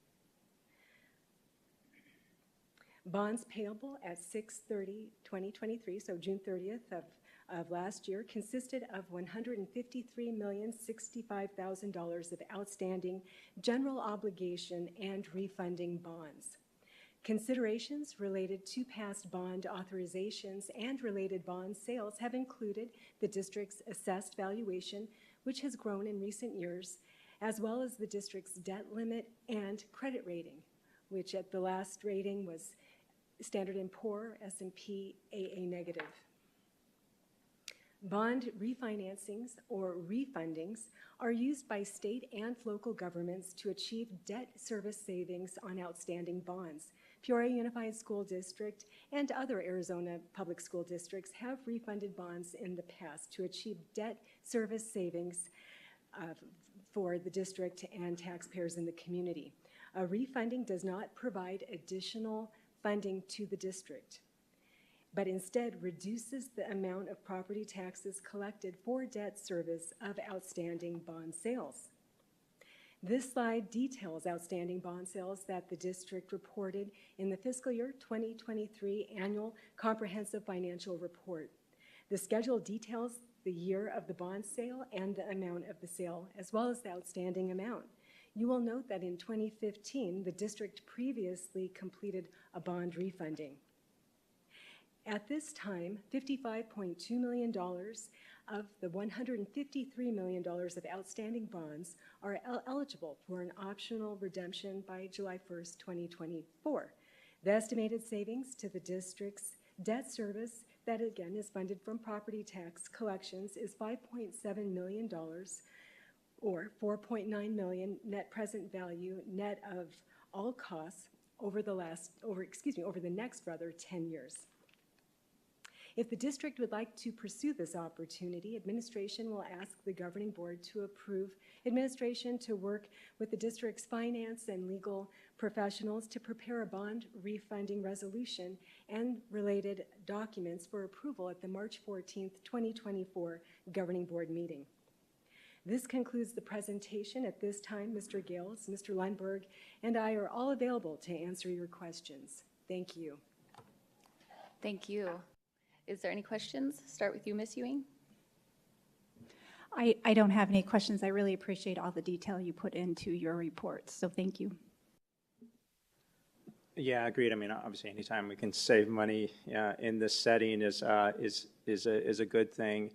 Bonds payable at 6/30/2023, so June 30th of last year, consisted of $153,065,000 of outstanding general obligation and refunding bonds. Considerations related to past bond authorizations and related bond sales have included the district's assessed valuation, which has grown in recent years, as well as the district's debt limit and credit rating, which at the last rating was Standard & Poor, S&P, AA negative. Bond refinancings or refundings are used by state and local governments to achieve debt service savings on outstanding bonds. Peoria Unified School District and other Arizona public school districts have refunded bonds in the past to achieve debt service savings for the district and taxpayers in the community. Refunding does not provide additional funding to the district, but instead reduces the amount of property taxes collected for debt service of outstanding bond sales. This slide details outstanding bond sales that the district reported in the fiscal year 2023 annual comprehensive financial report. The schedule details the year of the bond sale and the amount of the sale, as well as the outstanding amount. You will note that in 2015, the district previously completed a bond refunding. At this time, $55.2 million of the $153 million of outstanding bonds are eligible for an optional redemption by July 1st, 2024. The estimated savings to the district's debt service that again is funded from property tax collections is $5.7 million or $4.9 million net present value net of all costs over the next 10 years. If the district would like to pursue this opportunity, administration will ask the governing board to approve administration to work with the district's finance and legal professionals to prepare a bond refunding resolution and related documents for approval at the March 14th, 2024 governing board meeting. This concludes the presentation. At this time, Mr. Gales, Mr. Lundberg, and I are all available to answer your questions. Thank you.
Thank you. Is there any questions? Start with you, Ms. Ewing.
I don't have any questions. I really appreciate all the detail you put into your reports, so thank you.
Yeah, agreed. I mean, obviously, anytime we can save money in this setting is a good thing.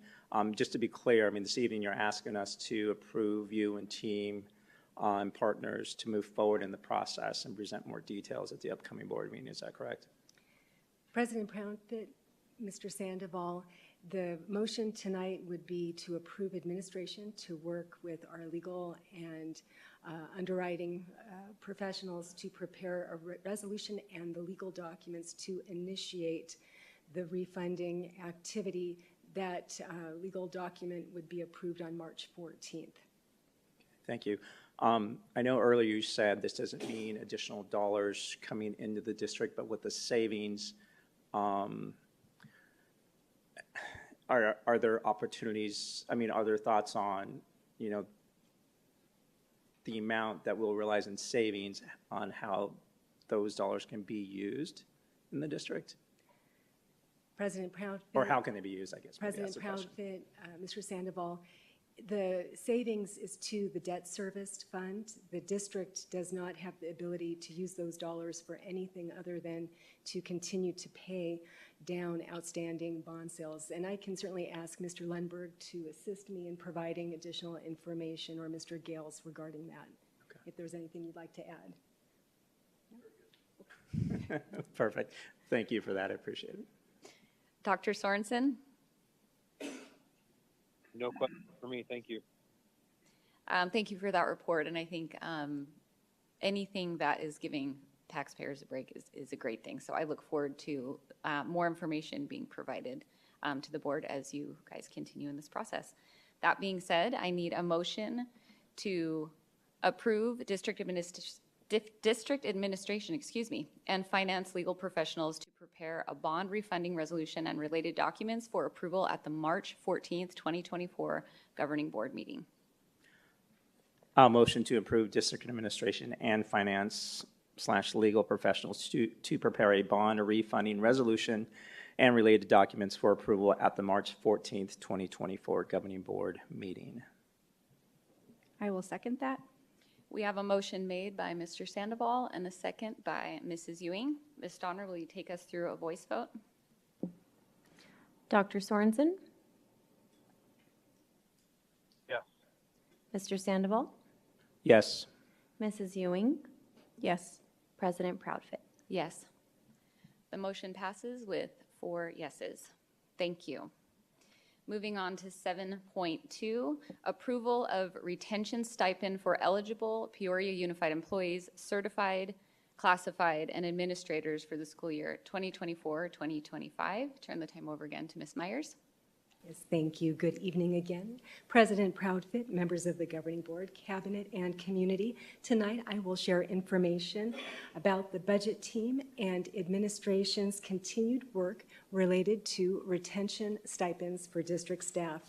Just to be clear, I mean, this evening you're asking us to approve you and team and partners to move forward in the process and present more details at the upcoming board meeting. Is that correct?
President Proudfit, Mr. Sandoval, the motion tonight would be to approve administration to work with our legal and underwriting professionals to prepare a resolution and the legal documents to initiate the refunding activity. That legal document would be approved on March 14th.
Thank you. I know earlier you said this doesn't mean additional dollars coming into the district, but with the savings, are there opportunities, I mean, are there thoughts on, you know, the amount that we'll realize in savings on how those dollars can be used in the district?
President Proudfit.
Or how can they be used, I guess.
President Proudfit, Mr. Sandoval, the savings is to the debt service fund. The district does not have the ability to use those dollars for anything other than to continue to pay down outstanding bond sales. And I can certainly ask Mr. Lundberg to assist me in providing additional information, or Mr. Gales regarding that, if there's anything you'd like to add.
Perfect. Thank you for that. I appreciate it.
Dr. Sorensen?
No question for me. Thank you.
Thank you for that report. And I think anything that is giving taxpayers a break is a great thing. So I look forward to more information being provided to the board as you guys continue in this process. That being said, I need a motion to approve district administration, and finance legal professionals to prepare a bond refunding resolution and related documents for approval at the March 14th, 2024 governing board meeting.
Motion to approve district administration and finance / legal professionals to prepare a bond refunding resolution and related documents for approval at the March 14th, 2024 governing board meeting.
I will second that.
We have a motion made by Mr. Sandoval and a second by Mrs. Ewing. Ms. Donner, will you take us through a voice vote?
Dr. Sorensen?
Yes.
Mr. Sandoval?
Yes.
Mrs. Ewing?
Yes.
President Proudfit?
Yes. The motion passes with 4 yeses. Thank you. Moving on to 7.2, approval of retention stipend for eligible Peoria Unified employees, certified classified, and administrators for the school year 2024-2025. Turn the time over again to Ms. Myers.
Yes, thank you. Good evening again. President Proudfit, members of the Governing Board, Cabinet, and community. Tonight, I will share information about the budget team and administration's continued work related to retention stipends for district staff.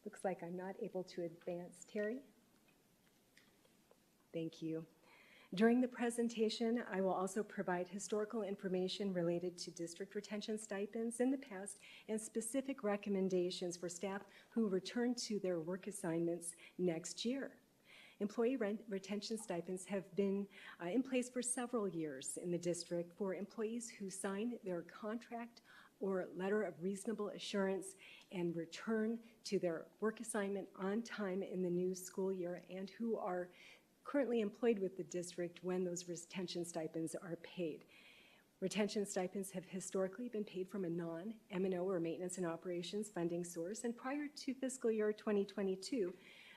Looks like I'm not able to advance. Terry? Thank you. During the presentation, I will also provide historical information related to district retention stipends in the past and specific recommendations for staff who return to their work assignments next year. Employee retention stipends have been in place for several years in the district for employees who sign their contract or letter of reasonable assurance and return to their work assignment on time in the new school year and who are currently employed with the district when those retention stipends are paid. Retention stipends have historically been paid from a non-M&O or maintenance and operations funding source, and prior to fiscal year 2022,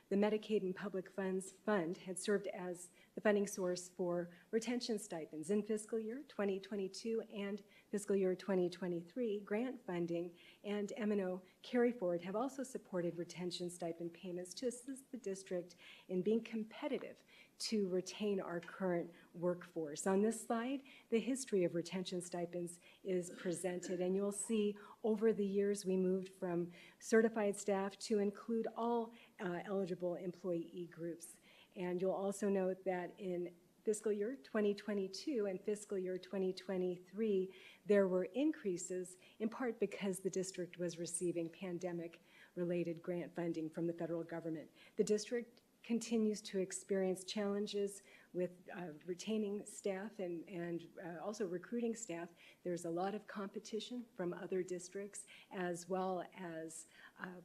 the Medicaid and Public Funds Fund had served as the funding source for retention stipends. In fiscal year 2022 and fiscal year 2023, grant funding and M&O carry forward have also supported retention stipend payments to assist the district in being competitive to retain our current workforce. On this slide, the history of retention stipends is presented, and you'll see over the years we moved from certified staff to include all eligible employee groups. And you'll also note that in fiscal year 2022 and fiscal year 2023, there were increases in part because the district was receiving pandemic-related grant funding from the federal government. The district continues to experience challenges with retaining staff and also recruiting staff. There's a lot of competition from other districts as well as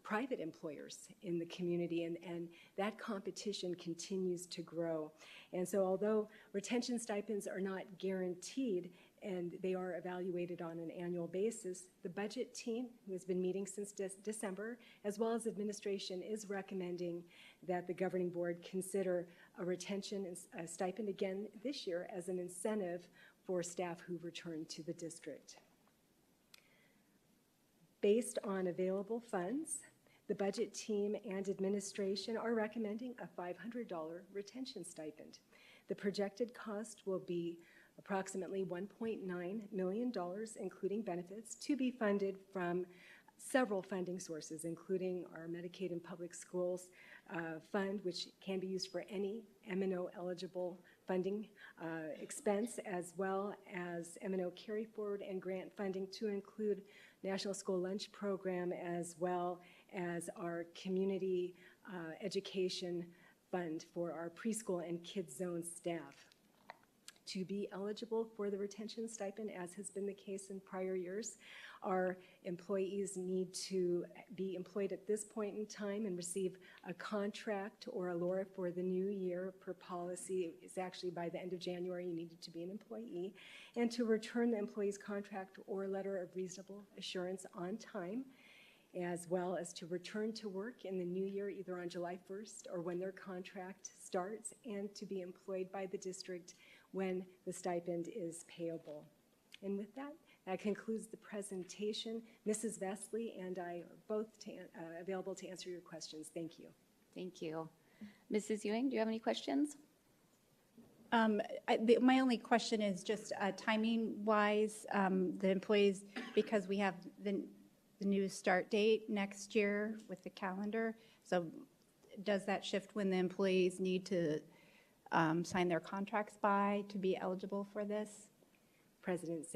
private employers in the community, and that competition continues to grow. And so although retention stipends are not guaranteed and they are evaluated on an annual basis, the budget team, who has been meeting since December, as well as administration, is recommending that the governing board consider a retention stipend again this year as an incentive for staff who return to the district. Based on available funds, the budget team and administration are recommending a $500 retention stipend. The projected cost will be approximately $1.9 million, including benefits, to be funded from several funding sources, including our Medicaid and Public Schools fund, which can be used for any M&O eligible funding expense, as well as M&O carry forward and grant funding to include National School Lunch Program, as well as our community education fund for our preschool and kids zone staff. To be eligible for the retention stipend, as has been the case in prior years, our employees need to be employed at this point in time and receive a contract or a LORA for the new year per policy. It's actually by the end of January you needed to be an employee, and to return the employee's contract or letter of reasonable assurance on time, as well as to return to work in the new year either on July 1st or when their contract starts, and to be employed by the district when the stipend is payable. And with that, that concludes the presentation. Mrs. Vesely and I are both available to answer your questions. Thank you.
Thank you. Mrs. Ewing, do you have any questions?
My only question is just timing-wise, the employees, because we have the new start date next year with the calendar, so does that shift when the employees need to sign their contracts by to be eligible for this?
President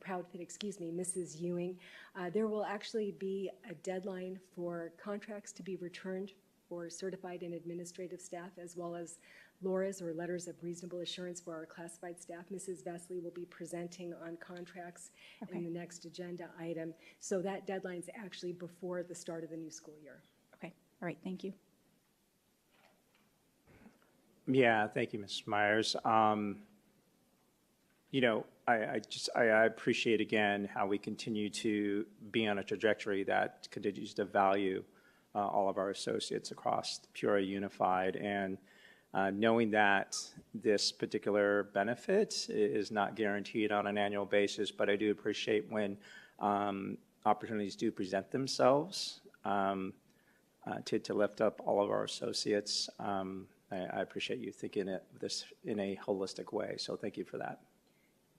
Proudfit, excuse me, Mrs. Ewing, there will actually be a deadline for contracts to be returned for certified and administrative staff, as well as LORAs, or letters of reasonable assurance, for our classified staff. Mrs. Vesely will be presenting on contracts in the next agenda item. So that deadline's actually before the start of the new school year.
Okay, all right, thank you.
Yeah, thank you, Ms. Myers. You know, I appreciate again how we continue to be on a trajectory that continues to value all of our associates across Peoria Unified. And knowing that this particular benefit is not guaranteed on an annual basis, but I do appreciate when opportunities do present themselves to lift up all of our associates. I appreciate you thinking of this in a holistic way, so thank you for that.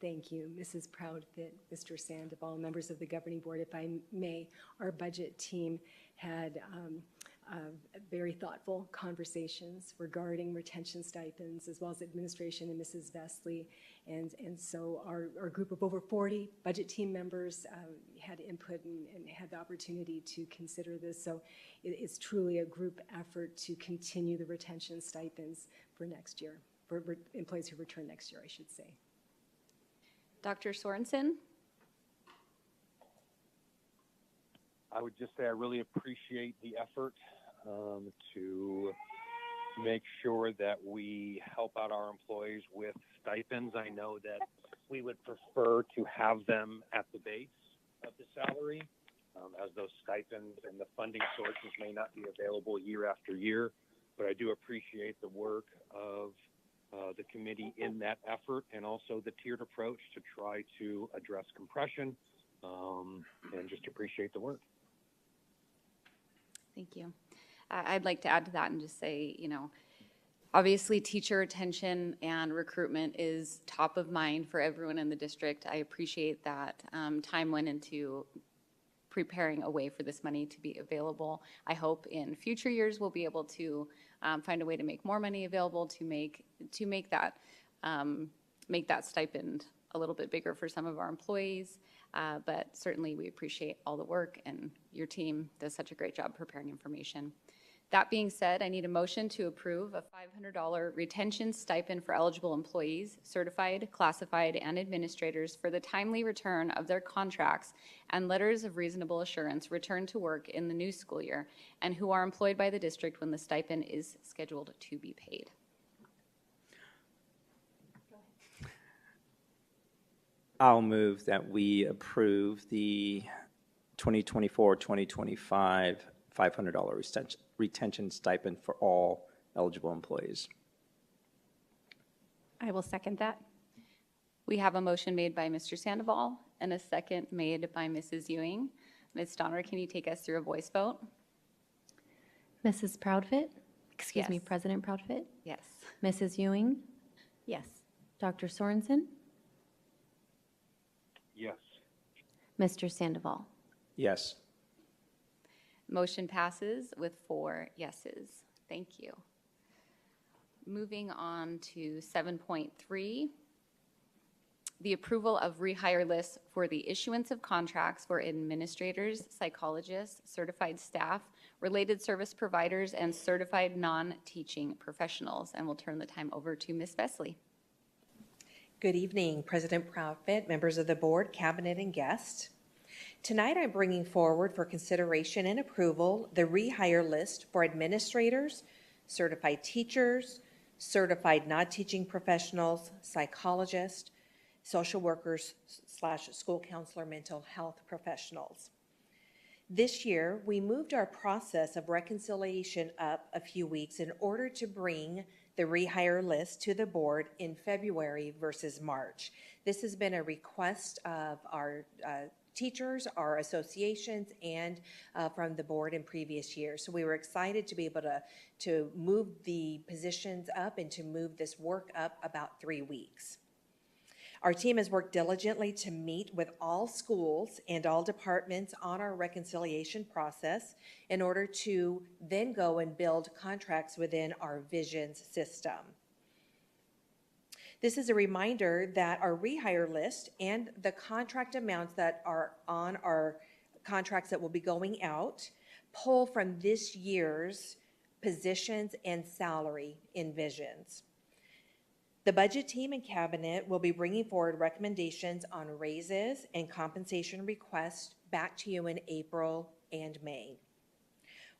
Thank you, Mrs. Proudfit, Mr. Sandoval, members of the governing board. If I may, our budget team had very thoughtful conversations regarding retention stipends, as well as administration and Mrs. Vesely. And so our group of over 40 budget team members had input and had the opportunity to consider this. So it's truly a group effort to continue the retention stipends for next year, for employees who return next year, I should say.
Dr. Sorensen?
I would just say I really appreciate the effort to make sure that we help out our employees with stipends. I know that we would prefer to have them at the base of the salary, as those stipends and the funding sources may not be available year after year, but I do appreciate the work of the committee in that effort, and also the tiered approach to try to address compression, and just appreciate the work.
Thank you. I'd like to add to that and just say, obviously teacher retention and recruitment is top of mind for everyone in the district. I appreciate that time went into preparing a way for this money to be available. I hope in future years we'll be able to find a way to make more money available to make that stipend a little bit bigger for some of our employees. But certainly we appreciate all the work, and your team does such a great job preparing information. That being said, I need a motion to approve a $500 retention stipend for eligible employees, certified, classified, and administrators for the timely return of their contracts and letters of reasonable assurance return to work in the new school year, and who are employed by the district when the stipend is scheduled to be paid.
I'll move that we approve the 2024-2025 $500 retention stipend for all eligible employees.
I will second that.
We have a motion made by Mr. Sandoval and a second made by Mrs. Ewing. Ms. Donner, can you take us through a voice vote?
Mrs. Proudfit? Excuse me,
Yes.
President Proudfit?
Yes.
Mrs. Ewing?
Yes.
Dr. Sorensen?
Yes.
Mr. Sandoval?
Yes.
Motion passes with 4 yeses. Thank you. Moving on to 7.3, the approval of rehire lists for the issuance of contracts for administrators, psychologists, certified staff, related service providers, and certified non-teaching professionals. And we'll turn the time over to Ms. Vesely.
Good evening, President Proudfit, members of the board, cabinet, and guests. Tonight, I'm bringing forward for consideration and approval the rehire list for administrators, certified teachers, certified non-teaching professionals, psychologists, social workers / school counselor, mental health professionals. This year, we moved our process of reconciliation up a few weeks in order to bring the rehire list to the board in February versus March. This has been a request of our teachers, our associations, and from the board in previous years. So we were excited to be able to move the positions up and to move this work up about 3 weeks. Our team has worked diligently to meet with all schools and all departments on our reconciliation process in order to then go and build contracts within our visions system. This is a reminder that our rehire list and the contract amounts that are on our contracts that will be going out pull from this year's positions and salary in visions. The budget team and cabinet will be bringing forward recommendations on raises and compensation requests back to you in April and May.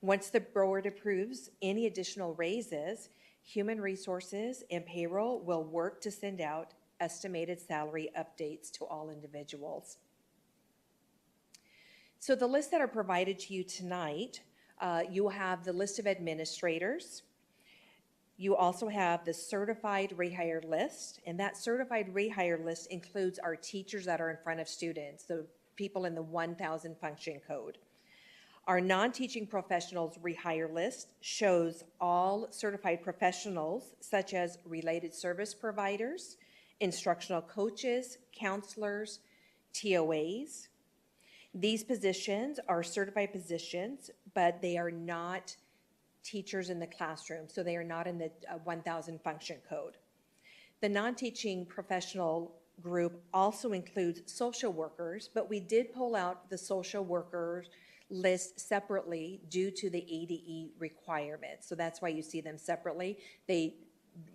Once the board approves any additional raises, Human Resources and Payroll will work to send out estimated salary updates to all individuals. So the lists that are provided to you tonight, you will have the list of administrators. You also have the certified rehire list, and that certified rehire list includes our teachers that are in front of students, the people in the 1,000 function code. Our non-teaching professionals rehire list shows all certified professionals such as related service providers, instructional coaches, counselors, TOAs. These positions are certified positions, but they are not teachers in the classroom, so they are not in the 1,000 function code. The non-teaching professional group also includes social workers, but we did pull out the social workers list separately due to the ADE requirements. So that's why you see them separately. They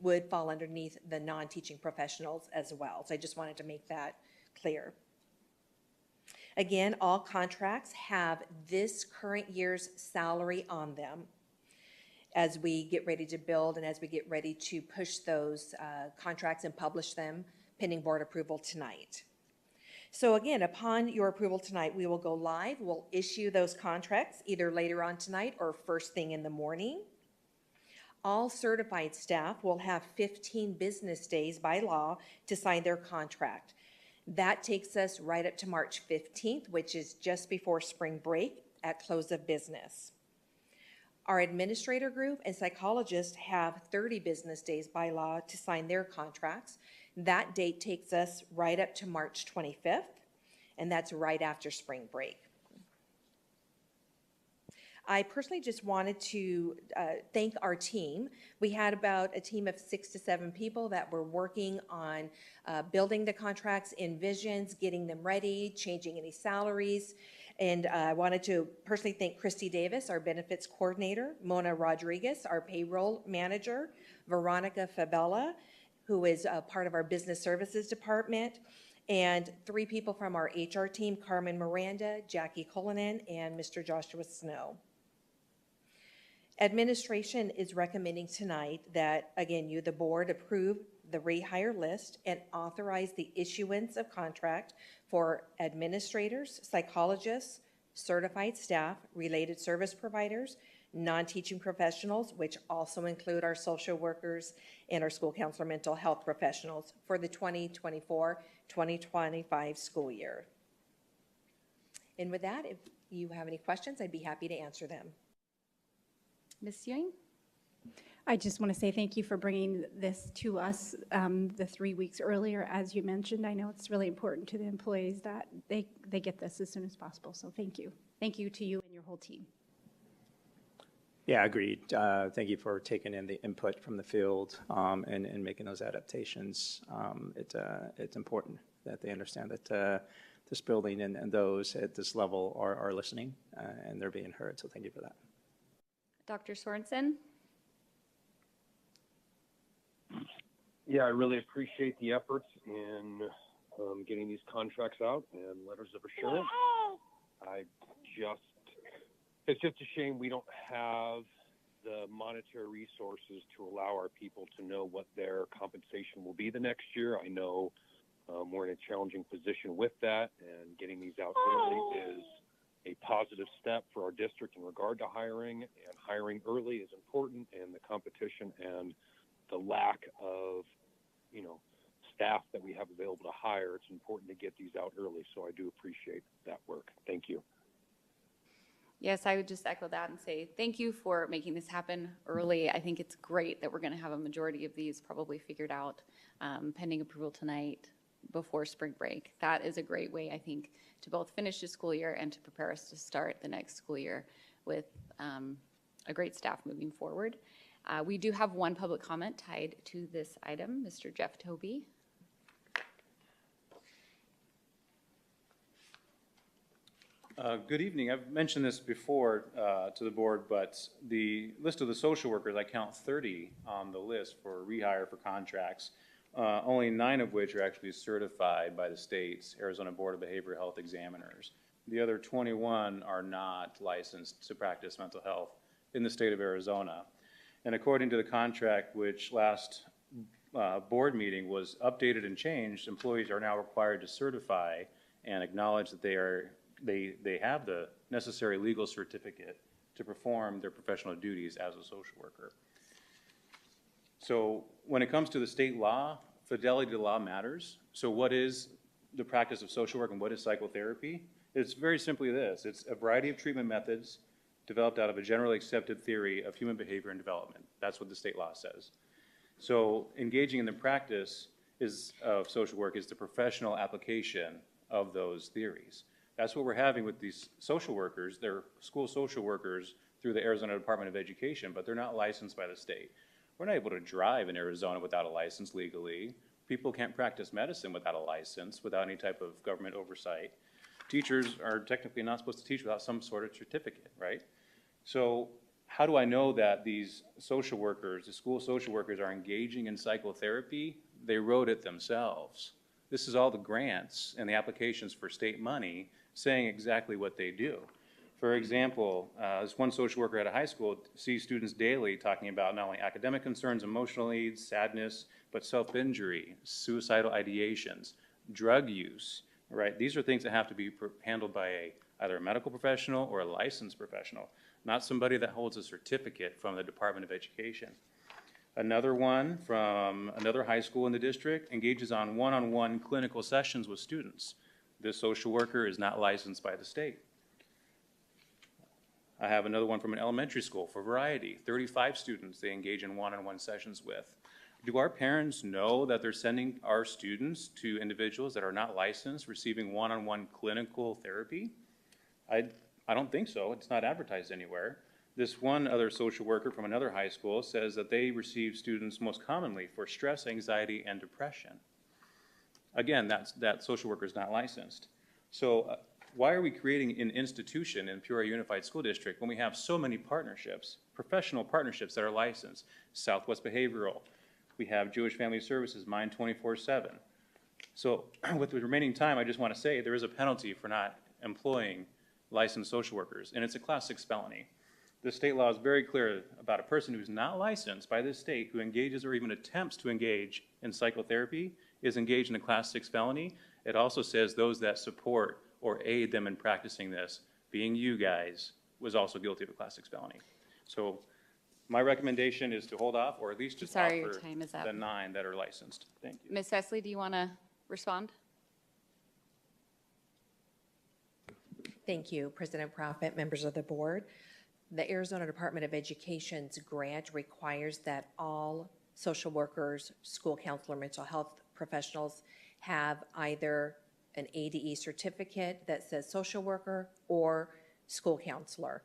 would fall underneath the non-teaching professionals as well. So I just wanted to make that clear. Again, all contracts have this current year's salary on them as we get ready to build and as we get ready to push those contracts and publish them pending board approval tonight. So again, upon your approval tonight, we will go live. We'll issue those contracts either later on tonight or first thing in the morning. All certified staff will have 15 business days by law to sign their contract. That takes us right up to March 15th, which is just before spring break at close of business. Our administrator group and psychologists have 30 business days by law to sign their contracts. That date takes us right up to March 25th, and that's right after spring break. I personally just wanted to thank our team. We had about a team of 6 to 7 people that were working on building the contracts, envisions, getting them ready, changing any salaries. And I wanted to personally thank Christy Davis, our benefits coordinator, Mona Rodriguez, our payroll manager, Veronica Fabella, who is part of our business services department, and 3 people from our HR team, Carmen Miranda, Jackie Cullinan, and Mr. Joshua Snow. Administration is recommending tonight that, again, you, the board, approve the rehire list and authorize the issuance of contract for administrators, psychologists, certified staff, related service providers, non-teaching professionals, which also include our social workers and our school counselor mental health professionals for the 2024-2025 school year. And with that, if you have any questions, I'd be happy to answer them.
Ms. Ewing?
I just want to say thank you for bringing this to us the 3 weeks earlier. As you mentioned, I know it's really important to the employees that they get this as soon as possible. So thank you. Thank you to you and your whole team.
Yeah, agreed. Thank you for taking in the input from the field and making those adaptations. It's important that they understand that this building and those at this level are listening and they're being heard. So thank you for that.
Dr. Sorensen?
Yeah, I really appreciate the efforts in getting these contracts out and letters of assurance. It's just a shame we don't have the monetary resources to allow our people to know what their compensation will be the next year. I know we're in a challenging position with that, and getting these out early is a positive step for our district in regard to hiring, and hiring early is important, and the competition and the lack of, staff that we have available to hire, it's important to get these out early. So I do appreciate that work. Thank you.
Yes, I would just echo that and say thank you for making this happen early. I think it's great that we're going to have a majority of these probably figured out pending approval tonight before spring break. That is a great way, I think, to both finish the school year and to prepare us to start the next school year with a great staff moving forward. We do have one public comment tied to this item, Mr. Jeff Toby.
Good evening. I've mentioned this before to the board, but the list of the social workers, I count 30 on the list for rehire for contracts, only 9 of which are actually certified by the state's Arizona Board of Behavioral Health Examiners. The other 21 are not licensed to practice mental health in the state of Arizona. And according to the contract, which last board meeting was updated and changed, employees are now required to certify and acknowledge that they have the necessary legal certificate to perform their professional duties as a social worker. So when it comes to the state law, fidelity to law matters. So what is the practice of social work and what is psychotherapy? It's very simply this. It's a variety of treatment methods developed out of a generally accepted theory of human behavior and development. That's what the state law says. So engaging in the practice of social work is the professional application of those theories. That's what we're having with these social workers. They're school social workers through the Arizona Department of Education, but they're not licensed by the state. We're not able to drive in Arizona without a license legally. People can't practice medicine without a license, without any type of government oversight. Teachers are technically not supposed to teach without some sort of certificate, right? So how do I know that these social workers, the school social workers, are engaging in psychotherapy? They wrote it themselves. This is all the grants and the applications for state money saying exactly what they do. For example, this one social worker at a high school sees students daily talking about not only academic concerns, emotional needs, sadness, but self-injury, suicidal ideations, drug use, right? These are things that have to be handled by either a medical professional or a licensed professional, not somebody that holds a certificate from the Department of Education. Another one from another high school in the district engages on one-on-one clinical sessions with students. This social worker is not licensed by the state. I have another one from an elementary school for variety, 35 students they engage in one-on-one sessions with. Do our parents know that they're sending our students to individuals that are not licensed receiving one-on-one clinical therapy? I don't think so. It's not advertised anywhere. This one other social worker from another high school says that they receive students most commonly for stress, anxiety, and depression. Again, that social worker is not licensed. So why are we creating an institution in Peoria Unified School District when we have so many partnerships, professional partnerships that are licensed? Southwest Behavioral, we have Jewish Family Services, Mind 24/7. So with the remaining time, I just want to say there is a penalty for not employing licensed social workers, and it's a Class 6 felony. The state law is very clear about a person who's not licensed by this state who engages or even attempts to engage in psychotherapy is engaged in a Class 6 felony. It also says those that support or aid them in practicing this, being you guys, was also guilty of a Class 6 felony. So my recommendation is to hold off or at least just
Sorry, your
offer
time is up.
the 9 that are licensed. Thank you.
Ms. Vesley, do you want to respond?
Thank you, President Profit, members of the board. The Arizona Department of Education's grant requires that all social workers, school counselor, mental health professionals have either an ADE certificate that says social worker or school counselor.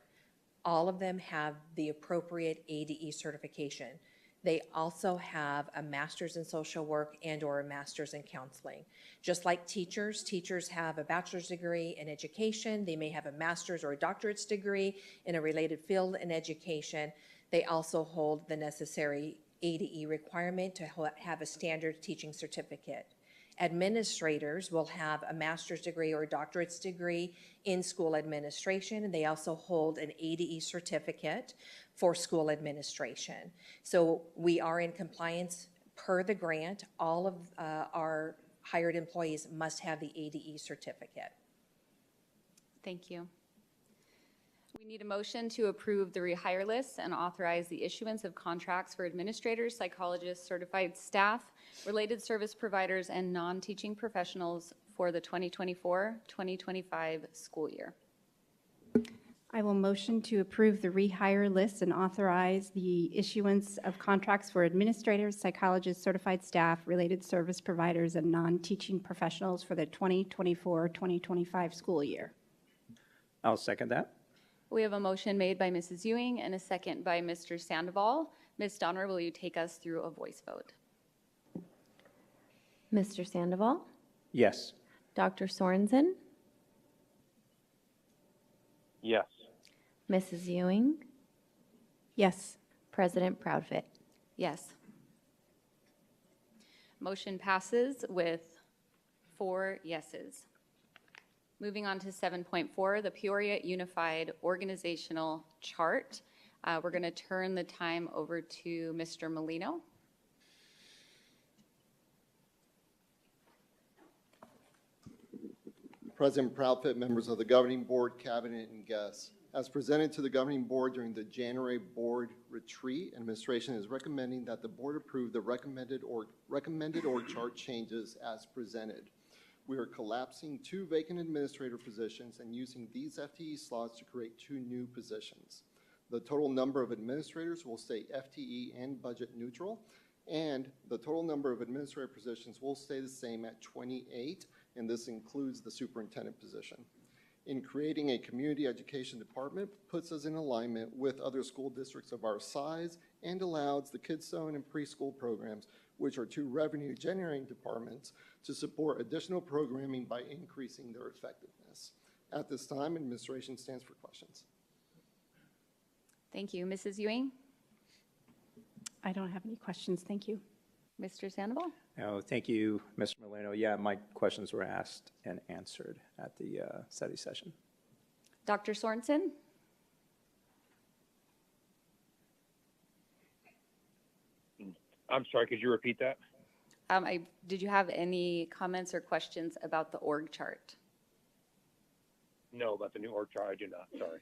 All of them have the appropriate ADE certification. They also have a master's in social work and or a master's in counseling. Just like teachers have a bachelor's degree in education. They may have a master's or a doctorate's degree in a related field in education. They also hold the necessary ADE requirement to have a standard teaching certificate. Administrators will have a master's degree or a doctorate's degree in school administration, and they also hold an ADE certificate for school administration. So we are in compliance per the grant. All of our hired employees must have the ADE certificate.
Thank you. We need a motion to approve the rehire list and authorize the issuance of contracts for administrators, psychologists, certified staff, related service providers, and non-teaching professionals for the 2024-2025 school year.
I will motion to approve the rehire list and authorize the issuance of contracts for administrators, psychologists, certified staff, related service providers, and non-teaching professionals for the 2024-2025 school year.
I'll second that.
We have a motion made by Mrs. Ewing and a second by Mr. Sandoval. Ms. Donner, will you take us through a voice vote?
Mr. Sandoval,
Yes.
Dr. Sorensen,
Yes.
Mrs. Ewing,
Yes.
President Proudfit.
Yes. Motion passes with 4 yeses. Moving on to 7.4, the Peoria Unified Organizational Chart. We're going to turn the time over to Mr. Molino.
President Proudfit, members of the governing board, cabinet, and guests. As presented to the governing board during the January board retreat, administration is recommending that the board approve the recommended org chart changes as presented. We are collapsing 2 vacant administrator positions and using these FTE slots to create 2 new positions. The total number of administrators will stay FTE and budget neutral, and the total number of administrator positions will stay the same at 28, and this includes the superintendent position. In creating a community education department puts us in alignment with other school districts of our size and allows the Kids Zone and preschool programs, which are 2 revenue-generating departments, to support additional programming by increasing their effectiveness. At this time, administration stands for questions.
Thank you. Mrs. Ewing?
I don't have any questions, thank you.
Mr. Sandoval?
Oh, thank you, Mr. Molino. Yeah, my questions were asked and answered at the study session.
Dr. Sorensen?
I'm sorry, could you repeat that?
Did you have any comments or questions about the org chart?
No, about the new org chart, I do not, sorry.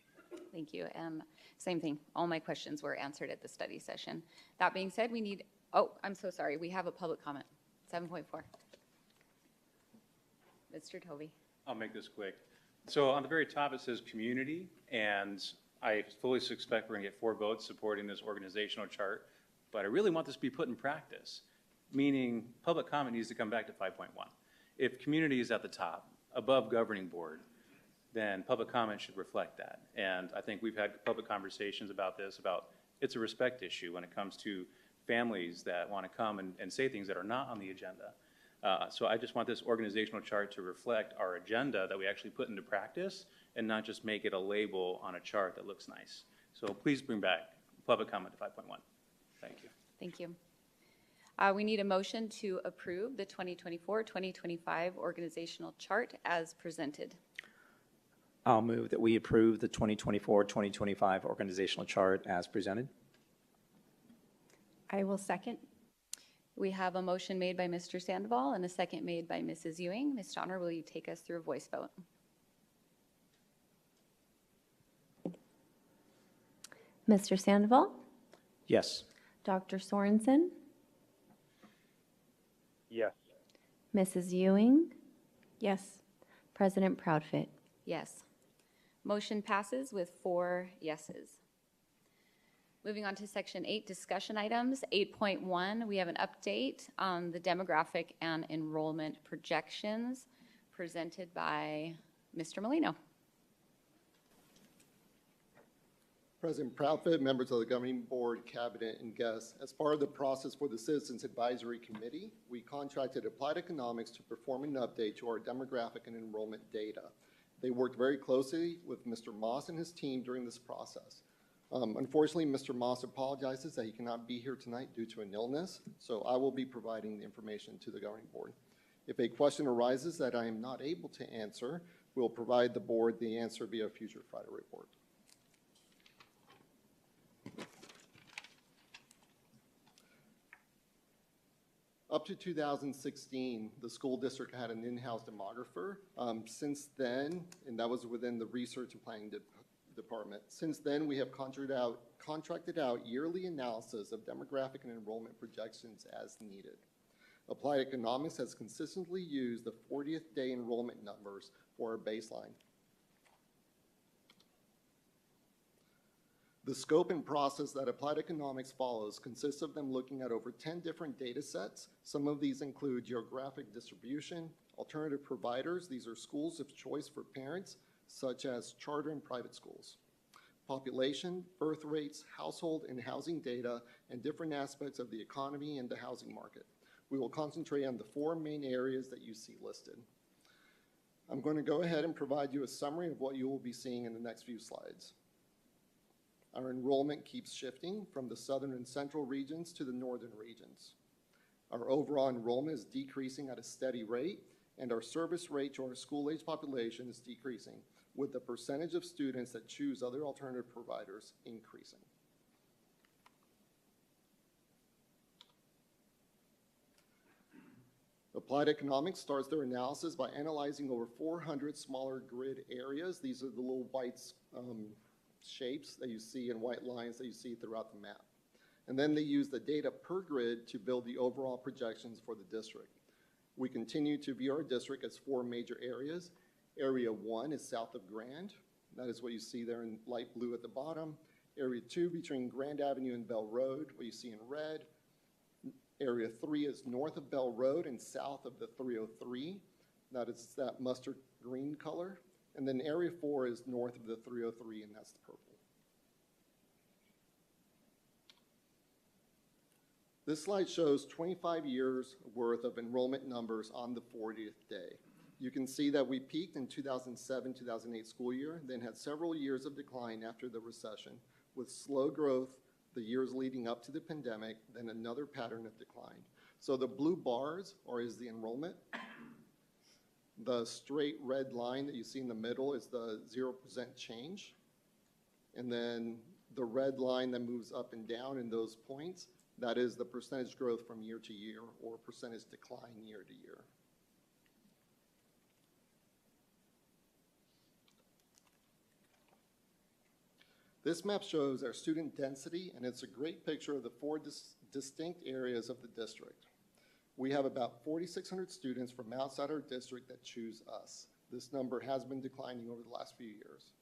Thank you. And same thing, all my questions were answered at the study session. That being said, we need, oh, I'm so sorry, we have a public comment, 7.4. Mr. Tovey.
I'll make this quick. So on the very top, it says community, and I fully suspect we're going to get 4 votes supporting this organizational chart, but I really want this to be put in practice, meaning public comment needs to come back to 5.1. If community is at the top, above governing board, then public comment should reflect that. And I think we've had public conversations about this, about it's a respect issue when it comes to families that want to come and say things that are not on the agenda. So I just want this organizational chart to reflect our agenda that we actually put into practice and not just make it a label on a chart that looks nice. So please bring back public comment to 5.1. Thank you.
Thank you. We need a motion to approve the 2024-2025 organizational chart as presented.
I'll move that we approve the 2024-2025 organizational chart as presented.
I will second.
We have a motion made by Mr. Sandoval and a second made by Mrs. Ewing. Ms. Donner, will you take us through a voice vote?
Mr. Sandoval?
Yes.
Dr. Sorensen?
Yes.
Mrs. Ewing?
Yes.
President Proudfit?
Yes. Motion passes with 4 yeses. Moving on to Section 8, discussion items. 8.1, we have an update on the demographic and enrollment projections presented by Mr. Molino.
President Proudfit, members of the governing board, cabinet, and guests, as part of the process for the Citizens Advisory Committee, we contracted Applied Economics to perform an update to our demographic and enrollment data. They worked very closely with Mr. Moss and his team during this process. Unfortunately, Mr. Moss apologizes that he cannot be here tonight due to an illness, so I will be providing the information to the governing board. If a question arises that I am not able to answer, we'll provide the board the answer via a future Friday report. Up to 2016, the school district had an in-house demographer. Since then, and that was within the research and planning department. Since then, we have contracted out yearly analysis of demographic and enrollment projections as needed. Applied Economics has consistently used the 40th day enrollment numbers for our baseline. The scope and process that Applied Economics follows consists of them looking at over 10 different data sets. Some of these include geographic distribution, alternative providers, these are schools of choice for parents, such as charter and private schools, population, birth rates, household and housing data, and different aspects of the economy and the housing market. We will concentrate on the 4 main areas that you see listed. I'm going to go ahead and provide you a summary of what you will be seeing in the next few slides. Our enrollment keeps shifting from the southern and central regions to the northern regions. Our overall enrollment is decreasing at a steady rate, and our service rate to our school-age population is decreasing, with the percentage of students that choose other alternative providers increasing. Applied Economics starts their analysis by analyzing over 400 smaller grid areas. These are the little white shapes that you see and white lines that you see throughout the map. And then they use the data per grid to build the overall projections for the district. We continue to view our district as 4 major areas. Area 1 is south of Grand. That is what you see there in light blue at the bottom. Area 2 between Grand Avenue and Bell Road, what you see in red. Area 3 is north of Bell Road and south of the 303. That is that mustard green color. And then Area 4 is north of the 303, and that's the purple. This slide shows 25 years worth of enrollment numbers on the 40th day. You can see that we peaked in 2007-2008 school year, then had several years of decline after the recession, with slow growth the years leading up to the pandemic, then another pattern of decline. So the blue bars is the enrollment. The straight red line that you see in the middle is the 0% change. And then the red line that moves up and down in those points, that is the percentage growth from year to year or percentage decline year to year. This map shows our student density, and it's a great picture of the 4 distinct areas of the district. We have about 4,600 students from outside our district that choose us. This number has been declining over the last few years.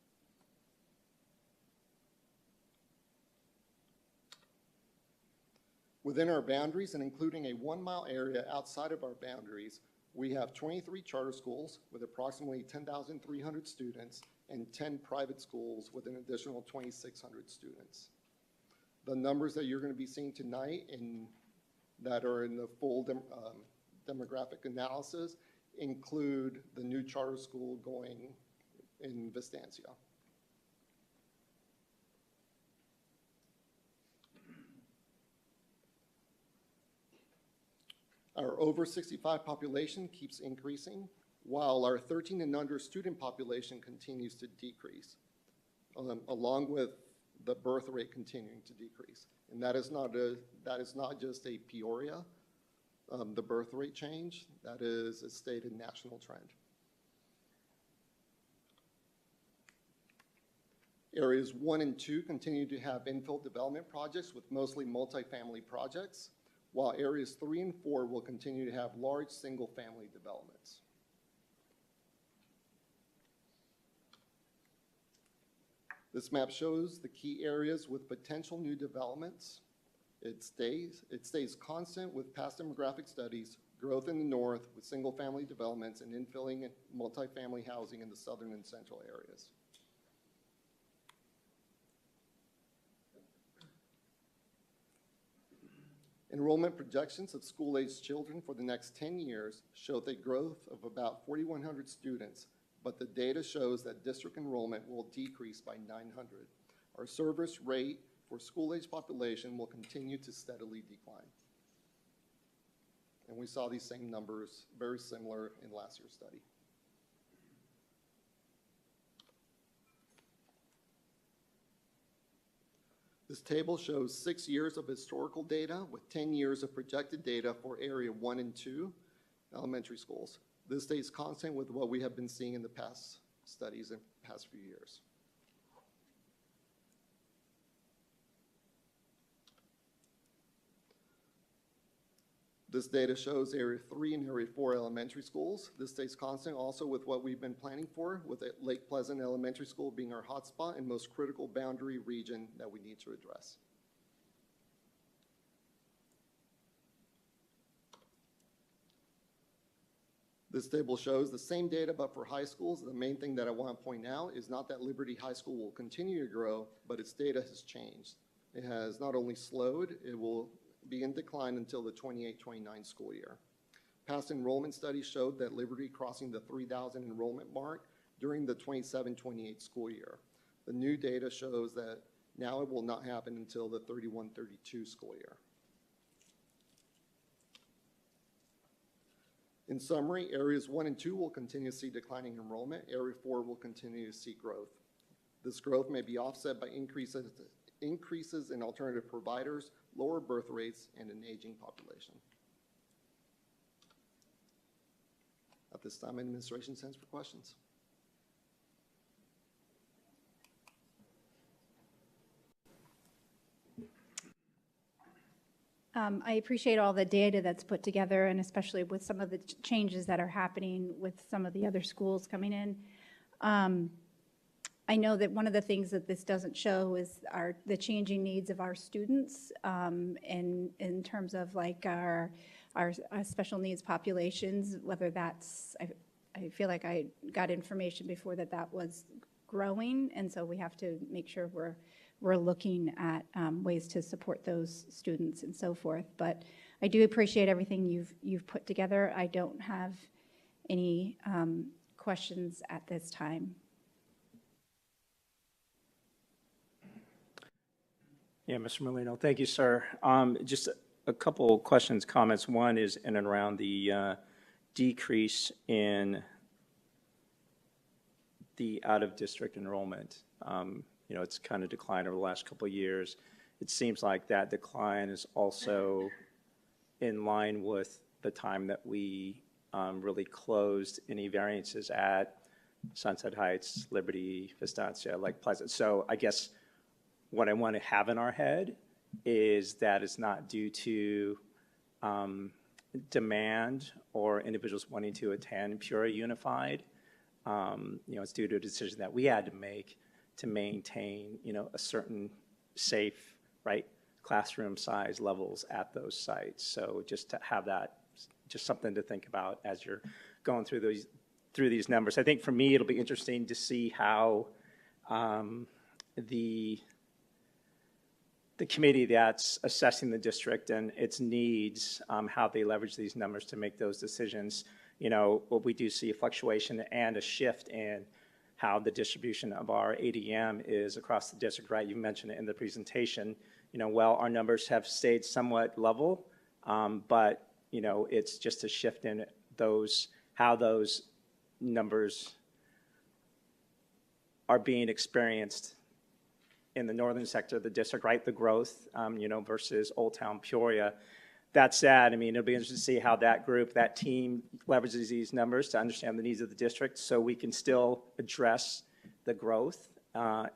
Within our boundaries and including a 1-mile area outside of our boundaries, we have 23 charter schools with approximately 10,300 students and 10 private schools with an additional 2,600 students. The numbers that you're going to be seeing tonight that are in the full demographic analysis include the new charter school going in Vistancia. Our over 65 population keeps increasing, while our 13 and under student population continues to decrease, along with the birth rate continuing to decrease. And that is not just a Peoria, the birth rate change. That is a stated national trend. Areas 1 and 2 continue to have infill development projects with mostly multifamily projects, while areas 3 and 4 will continue to have large single-family developments. This map shows the key areas with potential new developments. It stays constant with past demographic studies, growth in the north with single-family developments and infilling and multifamily housing in the southern and central areas. Enrollment projections of school-aged children for the next 10 years show a growth of about 4,100 students, but the data shows that district enrollment will decrease by 900. Our service rate for school-aged population will continue to steadily decline. And we saw these same numbers very similar in last year's study. This table shows 6 years of historical data with 10 years of projected data for area 1 and 2 elementary schools. This stays constant with what we have been seeing in the past studies in the past few years. This data shows area 3 and area 4 elementary schools. This stays constant also with what we've been planning for, with Lake Pleasant Elementary School being our hotspot and most critical boundary region that we need to address. This table shows the same data, but for high schools. The main thing that I want to point out is not that Liberty High School will continue to grow, but its data has changed. It has not only slowed, it will be in decline until the 28-29 school year. Past enrollment studies showed that Liberty crossing the 3,000 enrollment mark during the 27-28 school year. The new data shows that now it will not happen until the 31-32 school year. In summary, areas 1 and 2 will continue to see declining enrollment. Area 4 will continue to see growth. This growth may be offset by increases in alternative providers, lower birth rates, and an aging population. At this time, administration stands for questions.
I appreciate all the data that's put together, and especially with some of the changes that are happening with some of the other schools coming in. I know that one of the things that this doesn't show is the changing needs of our students in terms of like our special needs populations, whether that's, I feel like I got information before that was growing, and so we have to make sure we're looking at ways to support those students and so forth. But I do appreciate everything you've put together. I don't have any questions at this time.
Yeah, Mr. Molino, thank you, sir. Just a couple questions, comments. One is in and around the decrease in the out-of-district enrollment. It's kind of declined over the last couple of years. It seems like that decline is also in line with the time that we really closed any variances at Sunset Heights, Liberty, Vistancia, Lake Pleasant. So I guess what I want to have in our head is that it's not due to demand or individuals wanting to attend Peoria Unified. It's due to a decision that we had to make to maintain, a certain safe, classroom size levels at those sites. So just to have that, just something to think about as you're going through these numbers. I think for me, it'll be interesting to see how the committee that's assessing the district and its needs, how they leverage these numbers to make those decisions. What we do see a fluctuation and a shift in how the distribution of our ADM is across the district, right? You mentioned it in the presentation. Our numbers have stayed somewhat level, but, it's just a shift in how those numbers are being experienced in the northern sector of the district, right? The growth, versus Old Town Peoria. That said, it'll be interesting to see how that team leverages these numbers to understand the needs of the district so we can still address the growth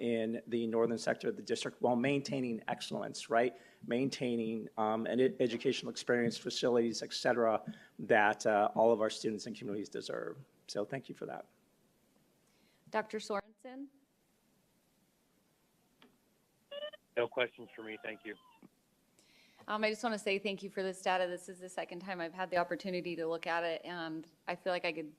in the northern sector of the district while maintaining excellence, right? Maintaining an educational experience, facilities, et cetera, that all of our students and communities deserve. So thank you for that.
Dr. Sorensen?
No questions for me, thank you.
I just want to say thank you for this data. This is the second time I've had the opportunity to look at it, and I feel like I could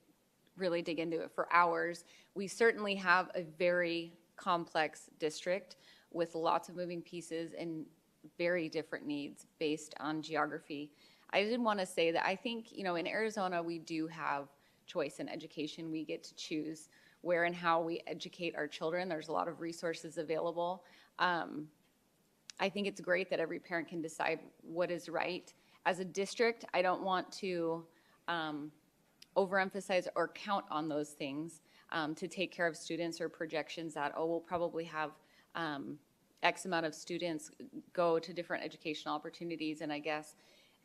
really dig into it for hours. We certainly have a very complex district with lots of moving pieces and very different needs based on geography. I did want to say that I think, in Arizona, we do have choice in education. We get to choose where and how we educate our children. There's a lot of resources available. I think it's great that every parent can decide what is right. As a district, I don't want to overemphasize or count on those things to take care of students or projections that, we'll probably have X amount of students go to different educational opportunities. And I guess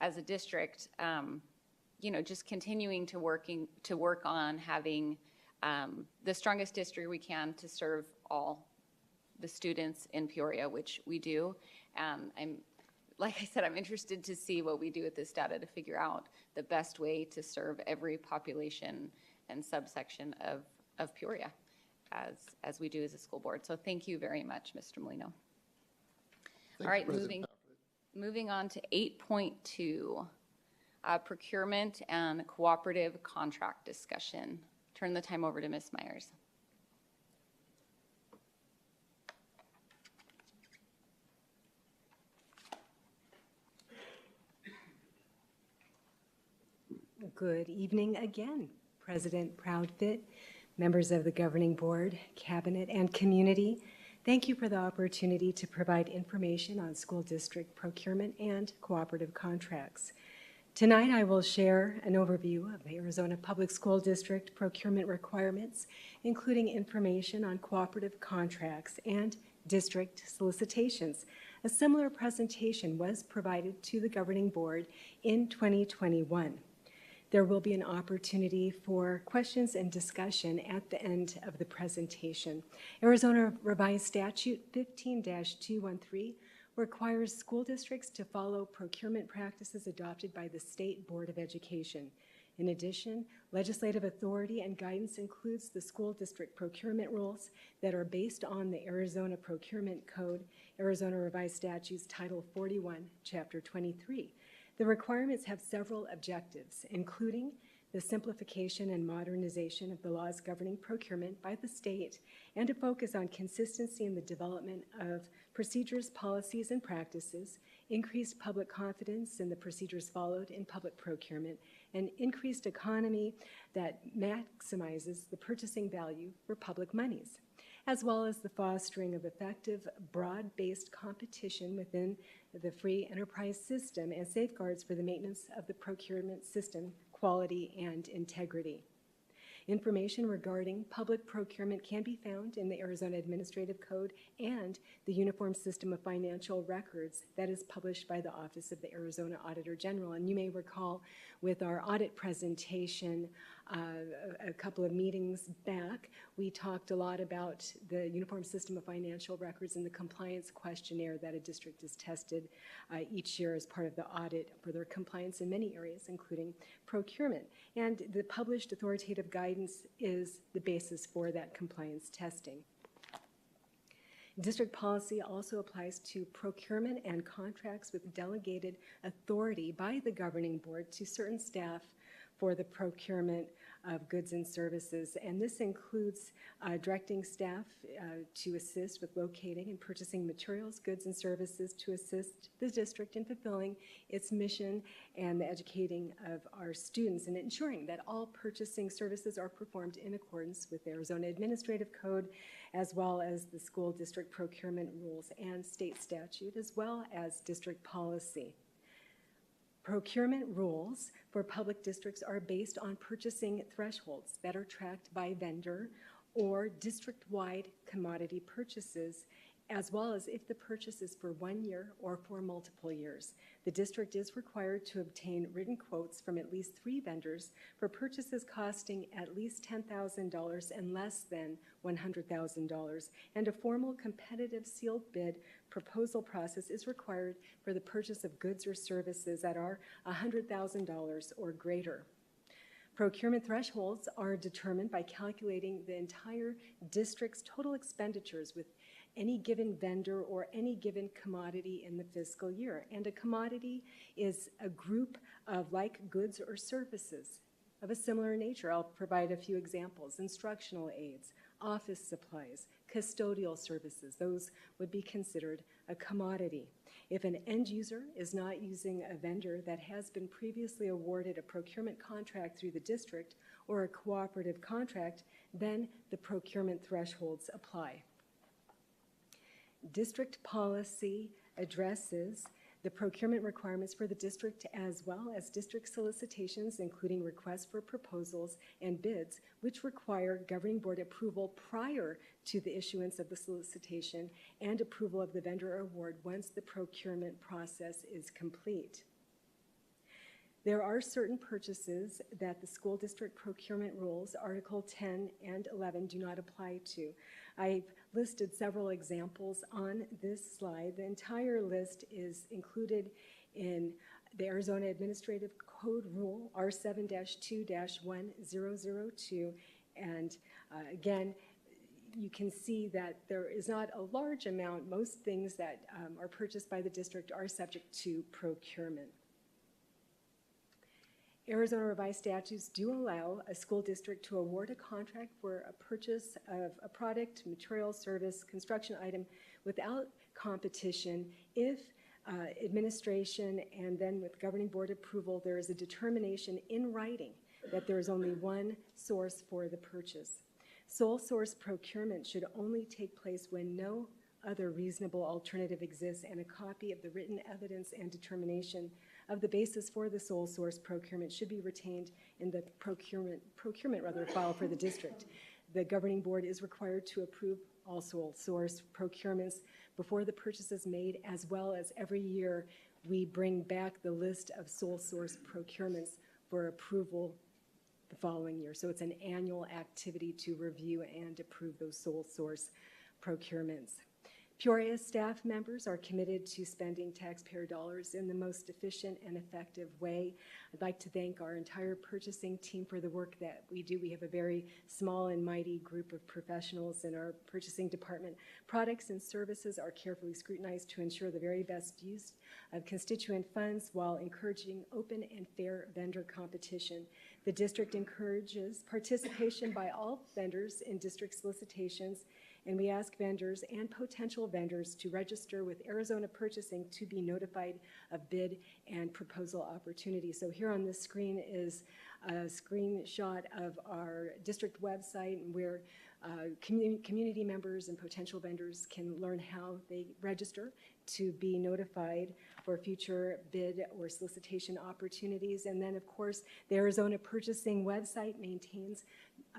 as a district, just continuing to work on having the strongest district we can to serve all the students in Peoria, which we do. Like I said, I'm interested to see what we do with this data to figure out the best way to serve every population and subsection of Peoria as we do as a school board. So thank you very much, Mr. Molino. All right, moving on to 8.2, procurement and cooperative contract discussion. Turn the time over to Ms. Myers.
Good evening again, President Proudfit, members of the Governing Board, Cabinet, and community. Thank you for the opportunity to provide information on school district procurement and cooperative contracts. Tonight, I will share an overview of the Arizona Public School District procurement requirements, including information on cooperative contracts and district solicitations. A similar presentation was provided to the Governing Board in 2021. There will be an opportunity for questions and discussion at the end of the presentation. Arizona Revised Statute 15-213 requires school districts to follow procurement practices adopted by the State Board of Education. In addition, legislative authority and guidance includes the school district procurement rules that are based on the Arizona Procurement Code, Arizona Revised Statutes, Title 41, Chapter 23. The requirements have several objectives, including the simplification and modernization of the laws governing procurement by the state, and a focus on consistency in the development of procedures, policies, and practices, increased public confidence in the procedures followed in public procurement, and increased economy that maximizes the purchasing value for public monies, as well as the fostering of effective, broad-based competition within the free enterprise system and safeguards for the maintenance of the procurement system quality and integrity. Information regarding public procurement can be found in the Arizona Administrative Code and the Uniform System of Financial Records that is published by the Office of the Arizona Auditor General. And you may recall with our audit presentation a couple of meetings back, we talked a lot about the Uniform System of Financial Records and the compliance questionnaire that a district is tested each year as part of the audit for their compliance in many areas, including procurement. And the published authoritative guidance is the basis for that compliance testing. District policy also applies to procurement and contracts with delegated authority by the governing board to certain staff for the procurement of goods and services. And this includes directing staff to assist with locating and purchasing materials, goods, and services to assist the district in fulfilling its mission and the educating of our students and ensuring that all purchasing services are performed in accordance with the Arizona Administrative Code, as well as the school district procurement rules and state statute, as well as district policy. Procurement rules for public districts are based on purchasing thresholds that are tracked by vendor or district-wide commodity purchases, as well as if the purchase is for 1 year or for multiple years. The district is required to obtain written quotes from at least 3 vendors for purchases costing at least $10,000 and less than $100,000, and a formal competitive sealed bid proposal process is required for the purchase of goods or services that are $100,000 or greater. Procurement thresholds are determined by calculating the entire district's total expenditures with any given vendor or any given commodity in the fiscal year. And a commodity is a group of like goods or services of a similar nature. I'll provide a few examples. Instructional aids, office supplies, custodial services, those would be considered a commodity. If an end user is not using a vendor that has been previously awarded a procurement contract through the district or a cooperative contract, then the procurement thresholds apply. District policy addresses the procurement requirements for the district as well as district solicitations, including requests for proposals and bids, which require governing board approval prior to the issuance of the solicitation and approval of the vendor award once the procurement process is complete. There are certain purchases that the school district procurement rules, Article 10 and 11, do not apply to. I've listed several examples on this slide. The entire list is included in the Arizona Administrative Code Rule R7-2-1002. And again, you can see that there is not a large amount. Most things that are purchased by the district are subject to procurement. Arizona revised statutes do allow a school district to award a contract for a purchase of a product, material, service, construction item without competition if administration and then with governing board approval, there is a determination in writing that there is only one source for the purchase. Sole source procurement should only take place when no other reasonable alternative exists, and a copy of the written evidence and determination of the basis for the sole source procurement should be retained in the procurement file for the district. The governing board is required to approve all sole source procurements before the purchase is made, as well as every year we bring back the list of sole source procurements for approval the following year. So it's an annual activity to review and approve those sole source procurements. Peoria staff members are committed to spending taxpayer dollars in the most efficient and effective way. I'd like to thank our entire purchasing team for the work that we do. We have a very small and mighty group of professionals in our purchasing department. Products and services are carefully scrutinized to ensure the very best use of constituent funds while encouraging open and fair vendor competition. The district encourages participation by all vendors in district solicitations, and we ask vendors and potential vendors to register with Arizona Purchasing to be notified of bid and proposal opportunities. So here on this screen is a screenshot of our district website where community members and potential vendors can learn how they register to be notified for future bid or solicitation opportunities. And then, of course, the Arizona Purchasing website maintains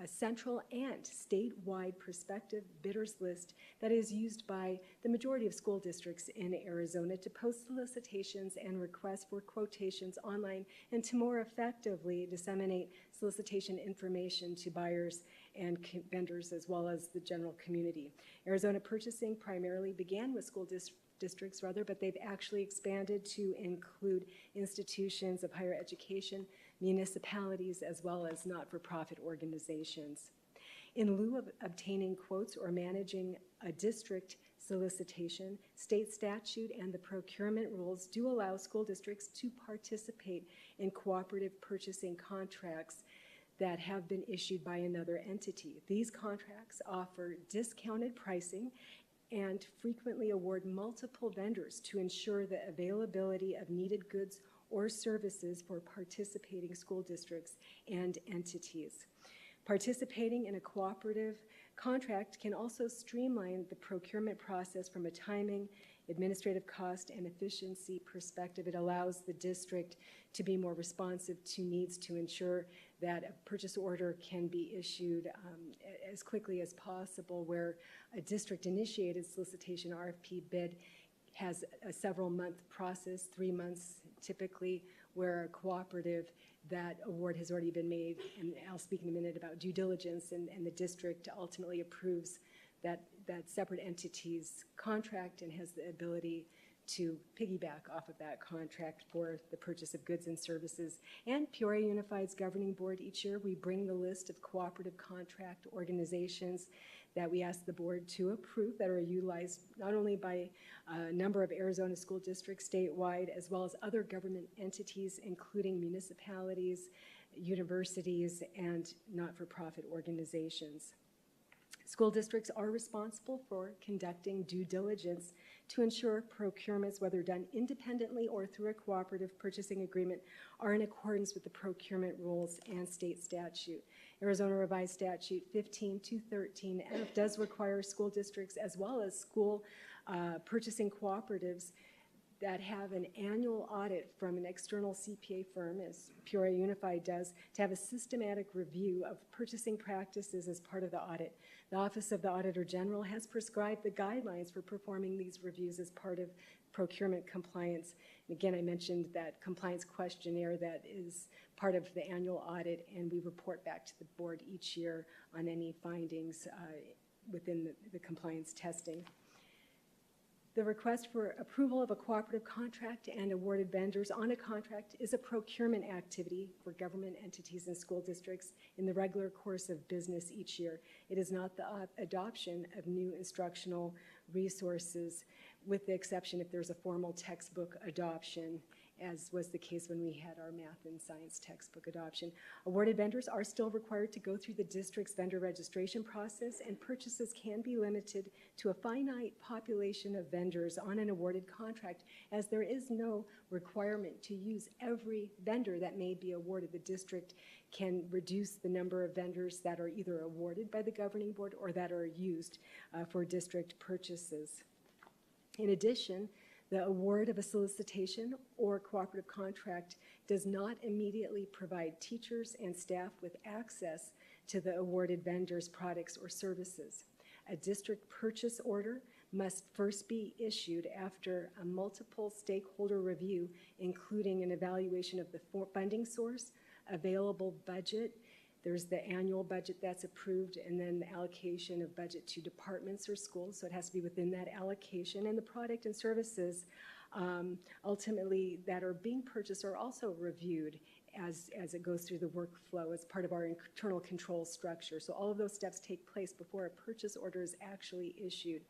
a central and statewide prospective bidders list that is used by the majority of school districts in Arizona to post solicitations and requests for quotations online and to more effectively disseminate solicitation information to buyers and vendors as well as the general community. Arizona Purchasing primarily began with school districts, but they've actually expanded to include institutions of higher education, municipalities, as well as not-for-profit organizations. In lieu of obtaining quotes or managing a district solicitation, state statute and the procurement rules do allow school districts to participate in cooperative purchasing contracts that have been issued by another entity. These contracts offer discounted pricing and frequently award multiple vendors to ensure the availability of needed goods or services for participating school districts and entities. Participating in a cooperative contract can also streamline the procurement process from a timing, administrative cost, and efficiency perspective. It allows the district to be more responsive to needs to ensure that a purchase order can be issued as quickly as possible, where a district-initiated solicitation RFP bid has a several-month process, 3 months typically, where a cooperative, that award has already been made, and I'll speak in a minute about due diligence, and the district ultimately approves that separate entity's contract and has the ability to piggyback off of that contract for the purchase of goods and services. And Peoria Unified's governing board, each year we bring the list of cooperative contract organizations that we ask the board to approve that are utilized not only by a number of Arizona school districts statewide, as well as other government entities, including municipalities, universities, and not-for-profit organizations. School districts are responsible for conducting due diligence to ensure procurements, whether done independently or through a cooperative purchasing agreement, are in accordance with the procurement rules and state statute. Arizona Revised Statute 15213F does require school districts as well as school purchasing cooperatives that have an annual audit from an external CPA firm, as Peoria Unified does, to have a systematic review of purchasing practices as part of the audit. The Office of the Auditor General has prescribed the guidelines for performing these reviews as part of procurement compliance. And again, I mentioned that compliance questionnaire that is part of the annual audit, and we report back to the board each year on any findings within the compliance testing. The request for approval of a cooperative contract and awarded vendors on a contract is a procurement activity for government entities and school districts in the regular course of business each year. It is not the adoption of new instructional resources, with the exception if there's a formal textbook adoption, as was the case when we had our math and science textbook adoption. Awarded vendors are still required to go through the district's vendor registration process, and purchases can be limited to a finite population of vendors on an awarded contract, as there is no requirement to use every vendor that may be awarded. The district can reduce the number of vendors that are either awarded by the governing board or that are used for district purchases. In addition, the award of a solicitation or cooperative contract does not immediately provide teachers and staff with access to the awarded vendor's products or services. A district purchase order must first be issued after a multiple stakeholder review, including an evaluation of the funding source, available budget, There's the annual budget that's approved, and then the allocation of budget to departments or schools, so it has to be within that allocation. And the product and services ultimately that are being purchased are also reviewed as it goes through the workflow as part of our internal control structure. So all of those steps take place before a purchase order is actually issued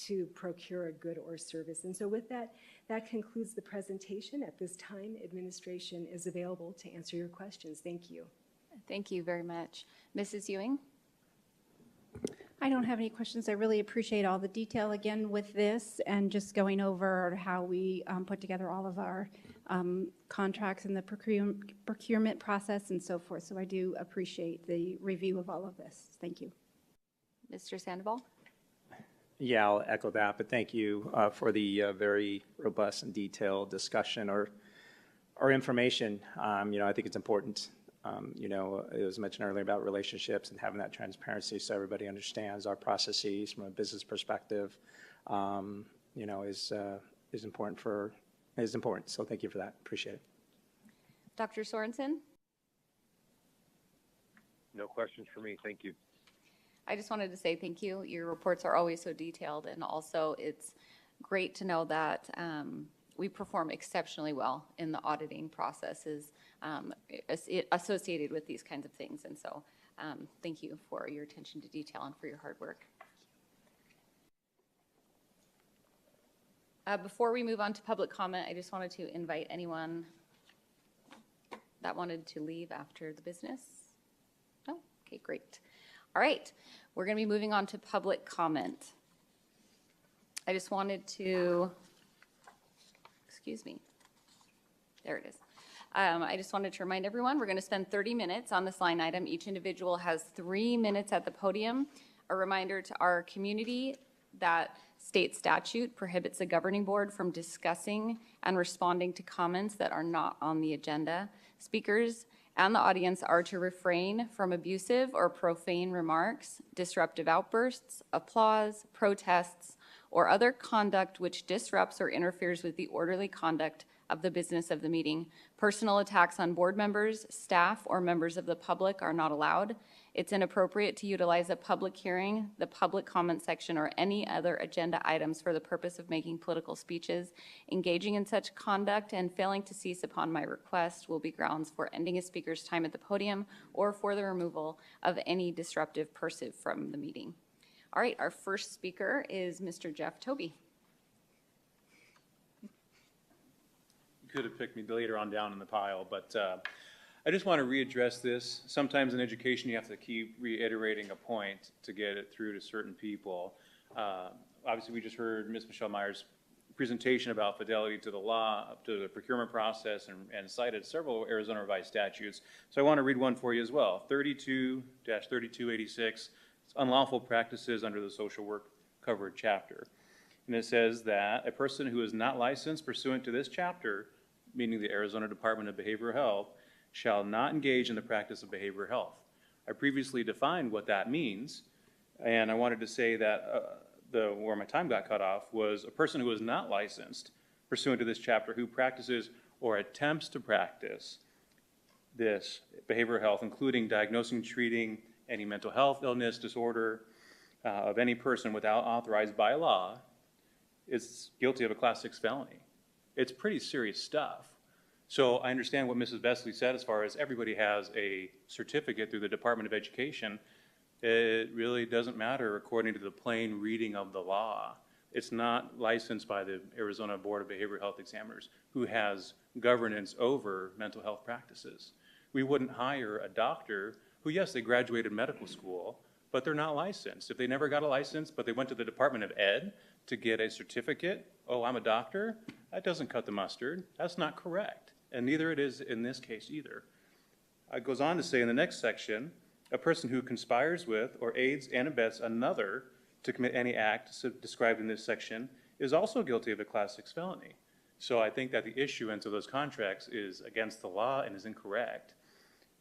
to procure a good or service. And so with that, that concludes the presentation. At this time, administration is available to answer your questions. Thank you.
Thank you very much. Mrs. Ewing?
I don't have any questions. I really appreciate all the detail again with this and just going over how we put together all of our contracts and the procurement process and so forth. So I do appreciate the review of all of this. Thank you.
Mr. Sandoval?
Yeah, I'll echo that, but thank you for the very robust and detailed discussion or information. You know, I think it's important. You know, it was mentioned earlier about relationships and having that transparency so everybody understands our processes from a business perspective. You know, is important. So thank you for that. Appreciate it.
Dr. Sorensen?
No questions for me. Thank you.
I just wanted to say thank you. Your reports are always so detailed, and also it's great to know that we perform exceptionally well in the auditing processes associated with these kinds of things. And so thank you for your attention to detail and for your hard work. Before we move on to public comment, I just wanted to invite anyone that wanted to leave after the business. Oh, okay, great. All right, we're going to be moving on to public comment. I just wanted to, excuse me, there it is. I just wanted to remind everyone, we're going to spend 30 minutes on this line item. Each individual has 3 minutes at the podium. A reminder to our community that state statute prohibits the governing board from discussing and responding to comments that are not on the agenda. Speakers and the audience are to refrain from abusive or profane remarks, disruptive outbursts, applause, protests, or other conduct which disrupts or interferes with the orderly conduct of the business of the meeting. Personal attacks on board members, staff, or members of the public are not allowed. It's inappropriate to utilize a public hearing, the public comment section, or any other agenda items for the purpose of making political speeches. Engaging in such conduct and failing to cease upon my request will be grounds for ending a speaker's time at the podium or for the removal of any disruptive person from the meeting. All right, our first speaker is Mr. Jeff Toby.
You could have picked me later on down in the pile, but I just want to readdress this. Sometimes in education, you have to keep reiterating a point to get it through to certain people. Obviously, we just heard Ms. Michelle Meyer's presentation about fidelity to the law, up to the procurement process, and cited several Arizona revised statutes. So I want to read one for you as well. 32-3286, unlawful practices under the social work covered chapter. And it says that a person who is not licensed pursuant to this chapter, meaning the Arizona Department of Behavioral Health, shall not engage in the practice of behavioral health. I previously defined what that means, and I wanted to say that where my time got cut off was a person who is not licensed pursuant to this chapter who practices or attempts to practice this behavioral health, including diagnosing, treating any mental health illness, disorder of any person without authorized by law, is guilty of a Class 6 felony. It's pretty serious stuff. So I understand what Mrs. Besley said as far as everybody has a certificate through the Department of Education. It really doesn't matter according to the plain reading of the law. It's not licensed by the Arizona Board of Behavioral Health Examiners, who has governance over mental health practices. We wouldn't hire a doctor who, yes, they graduated medical school, but they're not licensed. If they never got a license, but they went to the Department of Ed to get a certificate, oh, I'm a doctor, that doesn't cut the mustard. That's not correct. And neither it is in this case either. It goes on to say in the next section, a person who conspires with or aids and abets another to commit any act described in this section is also guilty of a Class 6 felony. So I think that the issuance of those contracts is against the law and is incorrect.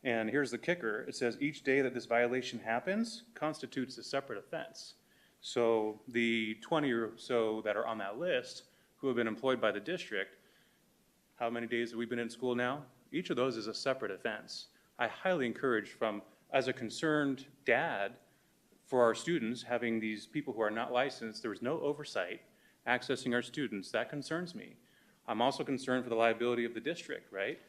And here's the kicker. It says each day that this violation happens constitutes a separate offense. So the 20 or so that are on that list who have been employed by the district, how many days have we been in school now? Each of those is a separate offense. I highly encourage from as a concerned dad for our students, having these people who are not licensed, there was no oversight accessing our students, that concerns me. I'm also concerned for the liability of the district, right?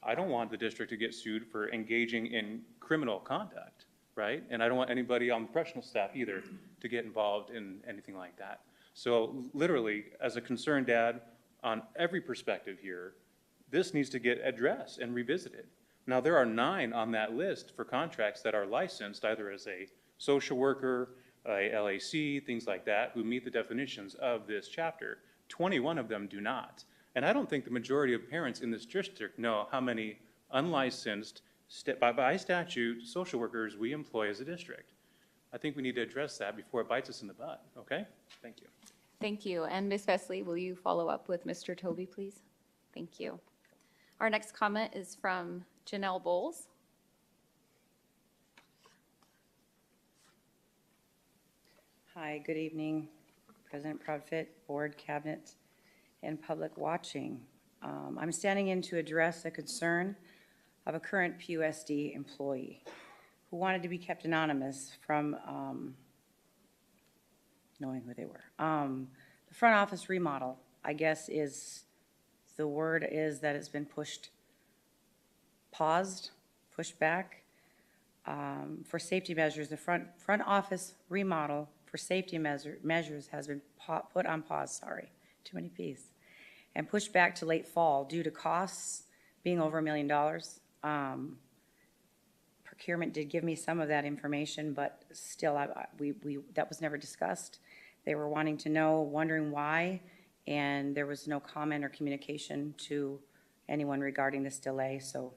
I don't want the district to get sued for engaging in criminal conduct, right? And I don't want anybody on the professional staff either to get involved in anything like that. So literally, as a concerned dad, on every perspective here, this needs to get addressed and revisited. Now, there are 9 on that list for contracts that are licensed either as a social worker, a LAC, things like that, who meet the definitions of this chapter. 21 of them do not. And I don't think the majority of parents in this district know how many unlicensed, by statute, social workers we employ as a district. I think we need to address that before it bites us in the butt, okay? Thank you.
Thank you. And Ms. Vesley, will you follow up with Mr. Toby, please? Thank you. Our next comment is from Janelle Bowles.
Hi, good evening, President Proudfit, Board, Cabinet, and public watching. I'm standing in to address a concern of a current PUSD employee who wanted to be kept anonymous from knowing who they were. The front office remodel, I guess, the word is that it's been pushed back for safety measures. The front office remodel for safety measures has been put on pause, too many P's, and pushed back to late fall due to costs being over $1 million. Procurement did give me some of that information, but still, that was never discussed. They were wanting to know, wondering why, and there was no comment or communication to anyone regarding this delay. So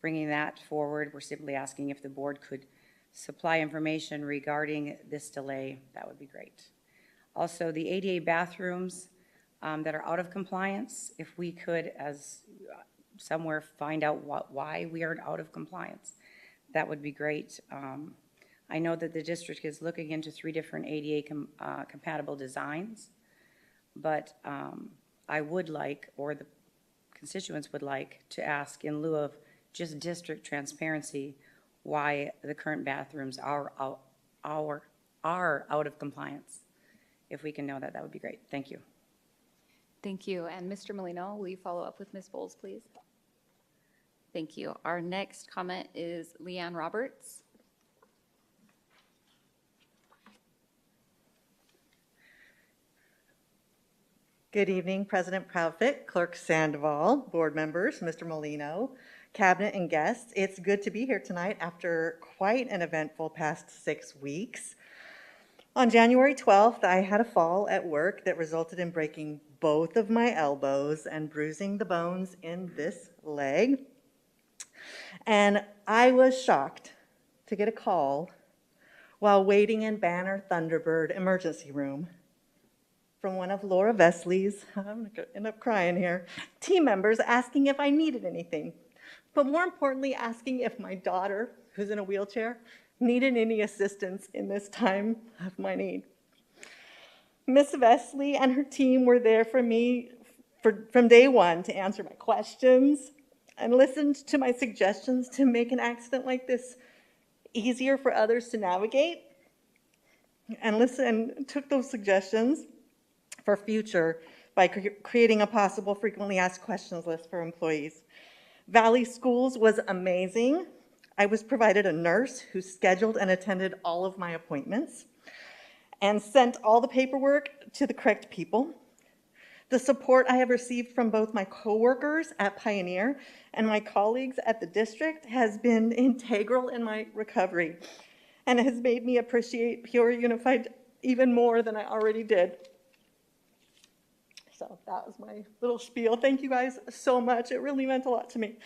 bringing that forward, we're simply asking if the board could supply information regarding this delay. That would be great. Also, the ADA bathrooms that are out of compliance, if we could, as somewhere, find out why we are out of compliance, that would be great. I know that the district is looking into 3 different ADA compatible designs, but I would like, or the constituents would like, to ask, in lieu of just district transparency, why the current bathrooms are out of compliance. If we can know that, that would be great. Thank you.
Thank you. And Mr. Molino, will you follow up with Ms. Bowles, please? Thank you. Our next comment is Leanne Roberts.
Good evening, President Proudfit, Clerk Sandoval, board members, Mr. Molino, cabinet and guests. It's good to be here tonight after quite an eventful past 6 weeks. On January 12th, I had a fall at work that resulted in breaking both of my elbows and bruising the bones in this leg. And I was shocked to get a call while waiting in Banner Thunderbird emergency room from one of Laura Vesley's, I'm gonna end up crying here, team members asking if I needed anything, but more importantly, asking if my daughter, who's in a wheelchair, needed any assistance in this time of my need. Miss Vesley and her team were there for me from day one to answer my questions and listened to my suggestions to make an accident like this easier for others to navigate, and took those suggestions for future by creating a possible frequently asked questions list for employees. Valley Schools was amazing. I was provided a nurse who scheduled and attended all of my appointments and sent all the paperwork to the correct people. The support I have received from both my coworkers at Pioneer and my colleagues at the district has been integral in my recovery, and it has made me appreciate Peoria Unified even more than I already did. So that was my little spiel. Thank you guys so much. It really meant a lot to me.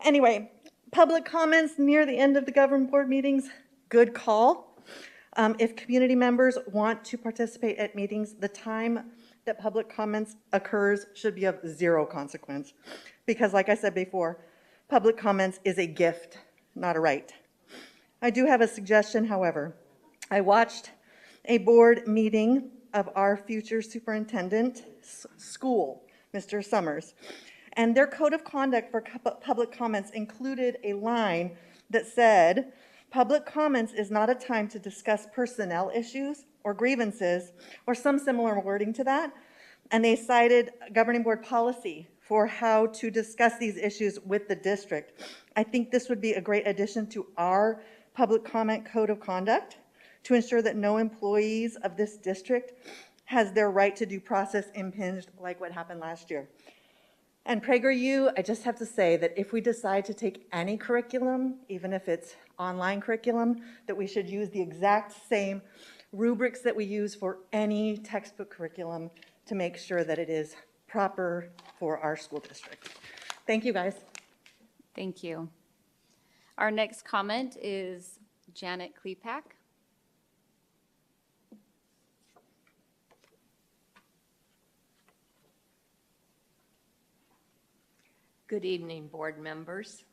Anyway, public comments near the end of the government board meetings, good call. If community members want to participate at meetings, the time that public comments occurs should be of 0 consequence. Because like I said before, public comments is a gift, not a right. I do have a suggestion, however. I watched a board meeting of our future superintendent school, Mr. Summers, and their code of conduct for public comments included a line that said, public comments is not a time to discuss personnel issues or grievances or some similar wording to that. And they cited governing board policy for how to discuss these issues with the district. I think this would be a great addition to our public comment code of conduct to ensure that no employees of this district has their right to due process impinged like what happened last year. And PragerU, I just have to say that if we decide to take any curriculum, even if it's online curriculum, that we should use the exact same rubrics that we use for any textbook curriculum to make sure that it is proper for our school district. Thank you, guys.
Thank you. Our next comment is Janet Klepak.
Good evening, board members.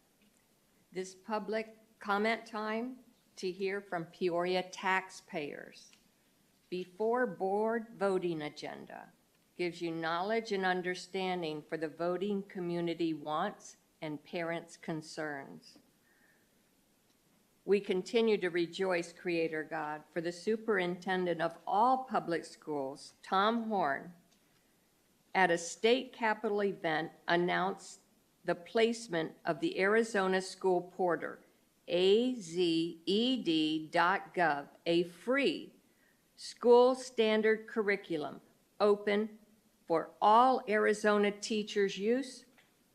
This public comment time to hear from Peoria taxpayers before board voting agenda gives you knowledge and understanding for the voting community wants and parents' concerns. We continue to rejoice, Creator God, for the superintendent of all public schools, Tom Horn, at a state capitol event announced the placement of the Arizona School Portal, azed.gov, a free school standard curriculum open for all Arizona teachers' use,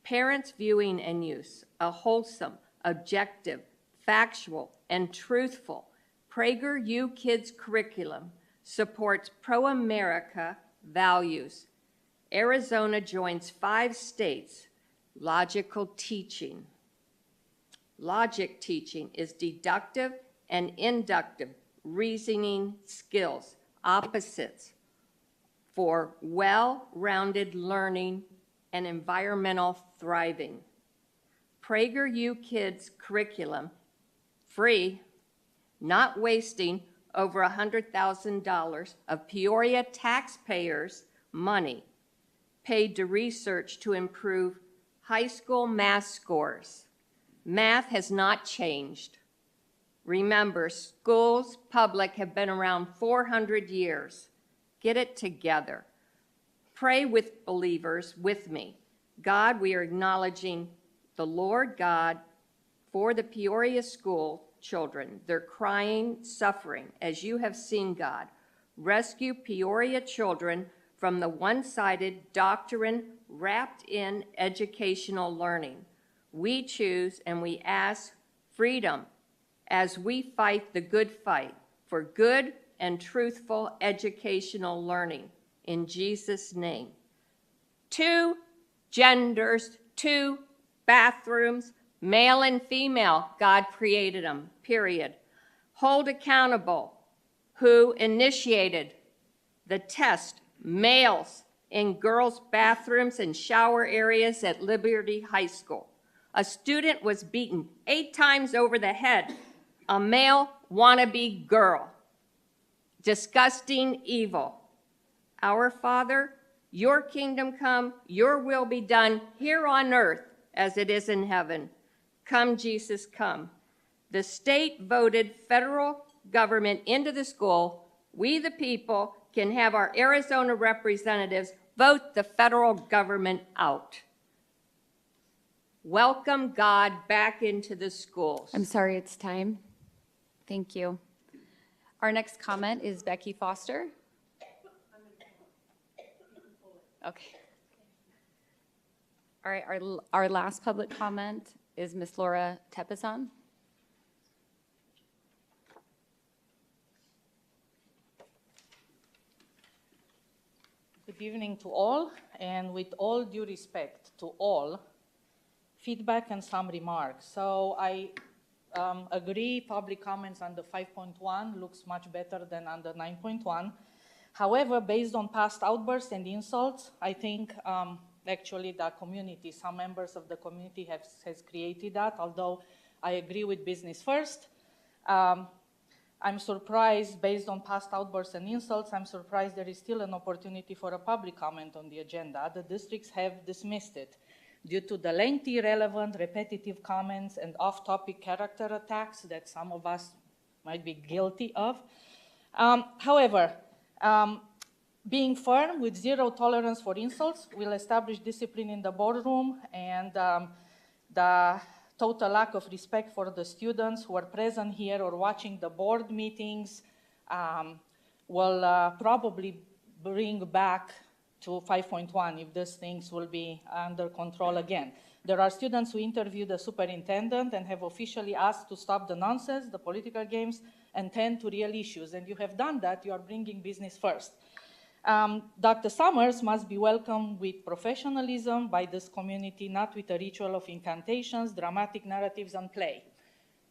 parents' viewing and use, a wholesome, objective, factual, and truthful PragerU Kids curriculum supports pro-America values. Arizona joins 5 states. Logical teaching. Logic teaching is deductive and inductive reasoning skills, opposites for well-rounded learning and environmental thriving. PragerU Kids curriculum, free, not wasting over $100,000 of Peoria taxpayers' money paid to research to improve high school math scores. Math has not changed. Remember, schools, public, have been around 400 years. Get it together. Pray with believers with me. God, we are acknowledging the Lord God for the Peoria school children. They're crying, suffering, as you have seen, God. Rescue Peoria children from the one-sided doctrine wrapped in educational learning. We choose and we ask freedom as we fight the good fight for good and truthful educational learning. In Jesus' name. 2 genders, 2 bathrooms, male and female, God created them, period. Hold accountable who initiated the test, males in girls' bathrooms and shower areas at Liberty High School. A student was beaten 8 times over the head, a male wannabe girl. Disgusting evil. Our Father, your kingdom come, your will be done here on earth as it is in heaven. Come, Jesus, come. The state voted federal government into the school. We, the people, can have our Arizona representatives vote the federal government out. Welcome God back into the schools.
I'm sorry, it's time. Thank you. Our next comment is Becky Foster. Okay. All right, our last public comment is Miss Laura Tepizan.
Good evening to all, and with all due respect to all, feedback and some remarks. So I agree public comments under 5.1 looks much better than under 9.1. However, based on past outbursts and insults, I think actually the community, some members of the community has created that, although I agree with business first. I'm surprised, based on past outbursts and insults, I'm surprised there is still an opportunity for a public comment on the agenda. The districts have dismissed it. due to the lengthy, irrelevant, repetitive comments and off-topic character attacks that some of us might be guilty of. However, being firm with zero tolerance for insults will establish discipline in the boardroom, and the total lack of respect for the students who are present here or watching the board meetings will probably bring back to 5.1 if these things will be under control again. There are students who interview the superintendent and have officially asked to stop the nonsense, the political games, and tend to real issues. And you have done that. You are bringing business first. Dr. Summers must be welcomed with professionalism by this community, not with a ritual of incantations, dramatic narratives, and play.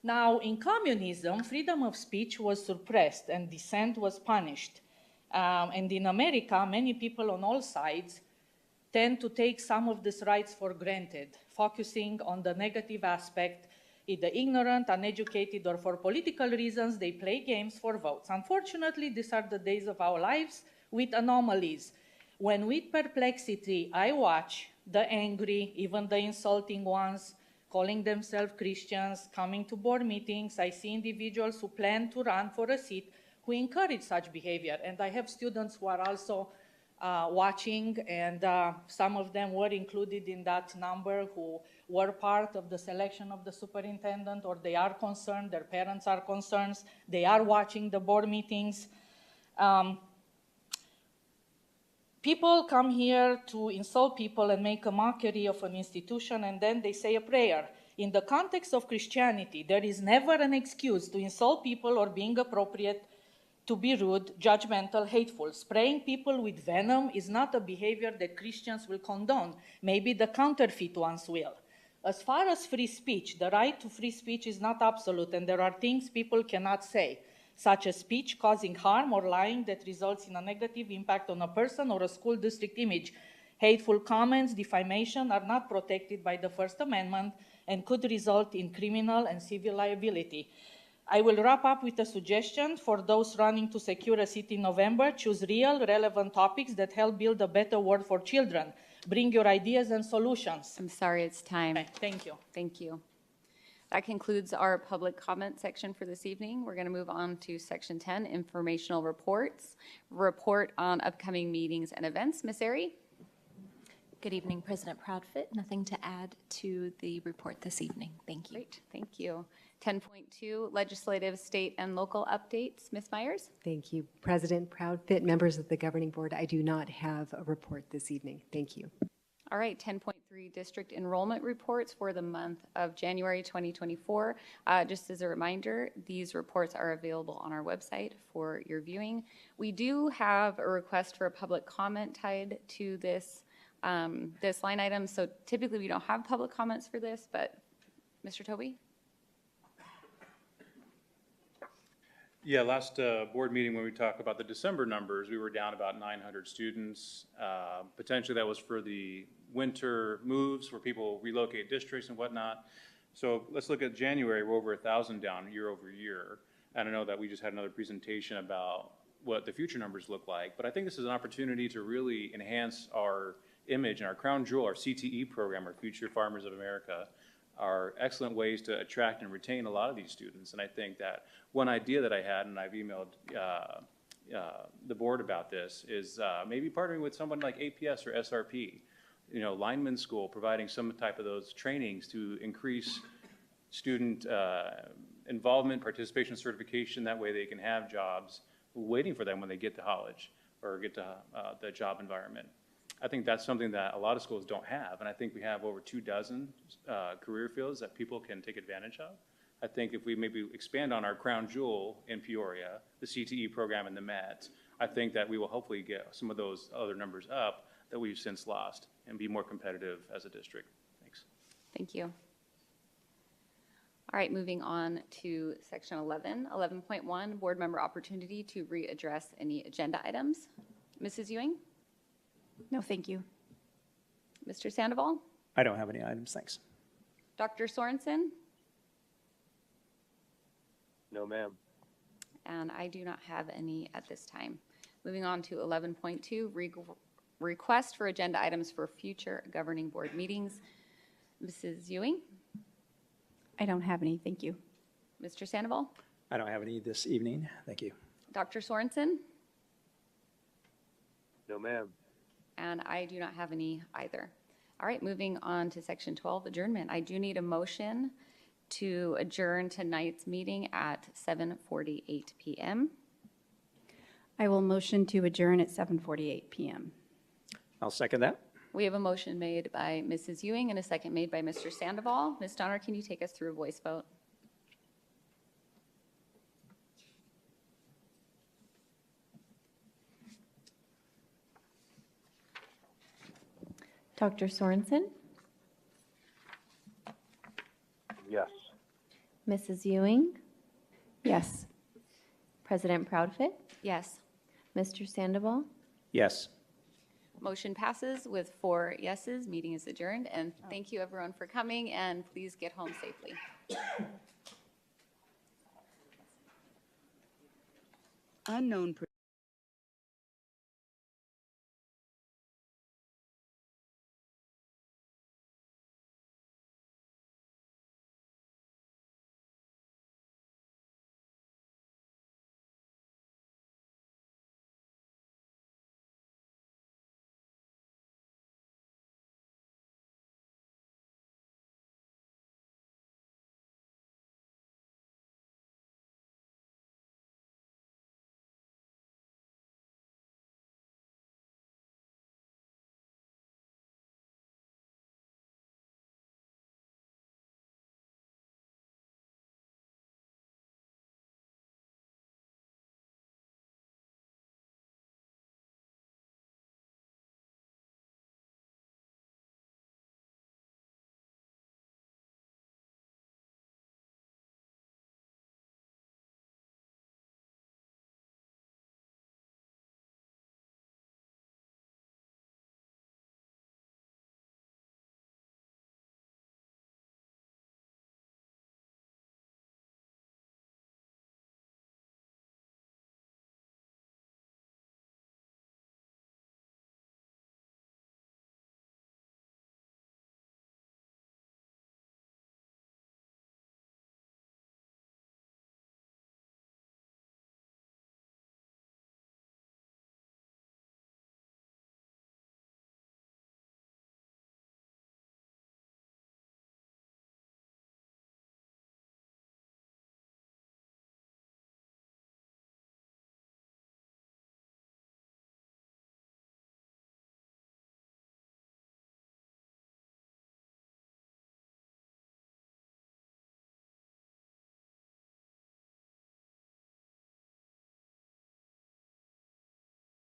Now, in communism, freedom of speech was suppressed and dissent was punished. And in America, many people on all sides tend to take some of these rights for granted, focusing on the negative aspect. Either ignorant, uneducated, or for political reasons, they play games for votes. Unfortunately, these are the days of our lives with anomalies. When with perplexity I watch the angry, even the insulting ones, calling themselves Christians, coming to board meetings, I see individuals who plan to run for a seat who encourage such behavior. And I have students who are also watching, and some of them were included in that number who were part of the selection of the superintendent, or they are concerned, their parents are concerned, they are watching the board meetings. People come here to insult people and make a mockery of an institution, and then they say a prayer. In the context of Christianity, there is never an excuse to insult people or being appropriate to be rude, judgmental, hateful. Spraying people with venom is not a behavior that Christians will condone. Maybe the counterfeit ones will. As far as free speech, the right to free speech is not absolute, and there are things people cannot say, such as speech causing harm or lying that results in a negative impact on a person or a school district image. Hateful comments, defamation are not protected by the First Amendment and could result in criminal and civil liability. I will wrap up with a suggestion for those running to secure a seat in November. Choose real, relevant topics that help build a better world for children. Bring your ideas and solutions.
I'm sorry, it's time.
Okay, thank you.
Thank you. That concludes our public comment section for this evening. We're going to move on to section 10, informational reports. Report on upcoming meetings and events. Ms. Airy?
Good evening, President Proudfoot. Nothing to add to the report this evening. Thank you.
Great, thank you. 10.2, legislative, state, and local updates. Ms. Myers?
Thank you, President Proudfoot, members of the governing board. I do not have a report this evening. Thank you.
All right, 10.3, district enrollment reports for the month of January 2024. Just as a reminder, these reports are available on our website for your viewing. We do have a request for a public comment tied to this, this line item. So typically we don't have public comments for this, but Mr. Toby?
Yeah, last board meeting when we talked about the December numbers, we were down about 900 students. Potentially that was for the winter moves where people relocate districts and whatnot. So let's look at January, we're over 1,000 down year over year. And I know that we just had another presentation about what the future numbers look like, but I think this is an opportunity to really enhance our image and our crown jewel, our CTE program, our Future Farmers of America, are excellent ways to attract and retain a lot of these students. And I think that one idea that I had, and I've emailed the board about this, is maybe partnering with someone like APS or SRP, you know, lineman school, providing some type of those trainings to increase student involvement, participation, certification. That way they can have jobs waiting for them when they get to college or get to the job environment. I think that's something that a lot of schools don't have, and I think we have over 24 career fields that people can take advantage of. I think if we maybe expand on our crown jewel in Peoria, the CTE program and the MET, I think that we will hopefully get some of those other numbers up that we've since lost and be more competitive as a district. Thanks.
Thank you. All right, moving on to section 11, 11.1, board member opportunity to readdress any agenda items. Mrs. Ewing?
No, thank you.
Mr. Sandoval?
I don't have any items, thanks.
Dr. Sorensen?
No, ma'am.
And I do not have any at this time. Moving on to 11.2, request for agenda items for future governing board meetings. Mrs. Ewing?
I don't have any, thank you.
Mr. Sandoval?
I don't have any this evening. Thank you.
Dr. Sorensen?
No, ma'am.
And I do not have any either. All right, moving on to section 12, adjournment. I do need a motion to adjourn tonight's meeting at 7:48 p.m.
I will motion to adjourn at 7:48 p.m.
I'll second that.
We have a motion made by Mrs. Ewing and a second made by Mr. Sandoval. Ms. Donner, can you take us through a voice vote?
Dr. Sorensen,
Yes.
Mrs. Ewing,
Yes.
President Proudfit,
Yes.
Mr. Sandoval.
Yes.
Motion passes with 4 yeses. Meeting is adjourned. And thank you, everyone, for coming, and please get home safely.
Unknown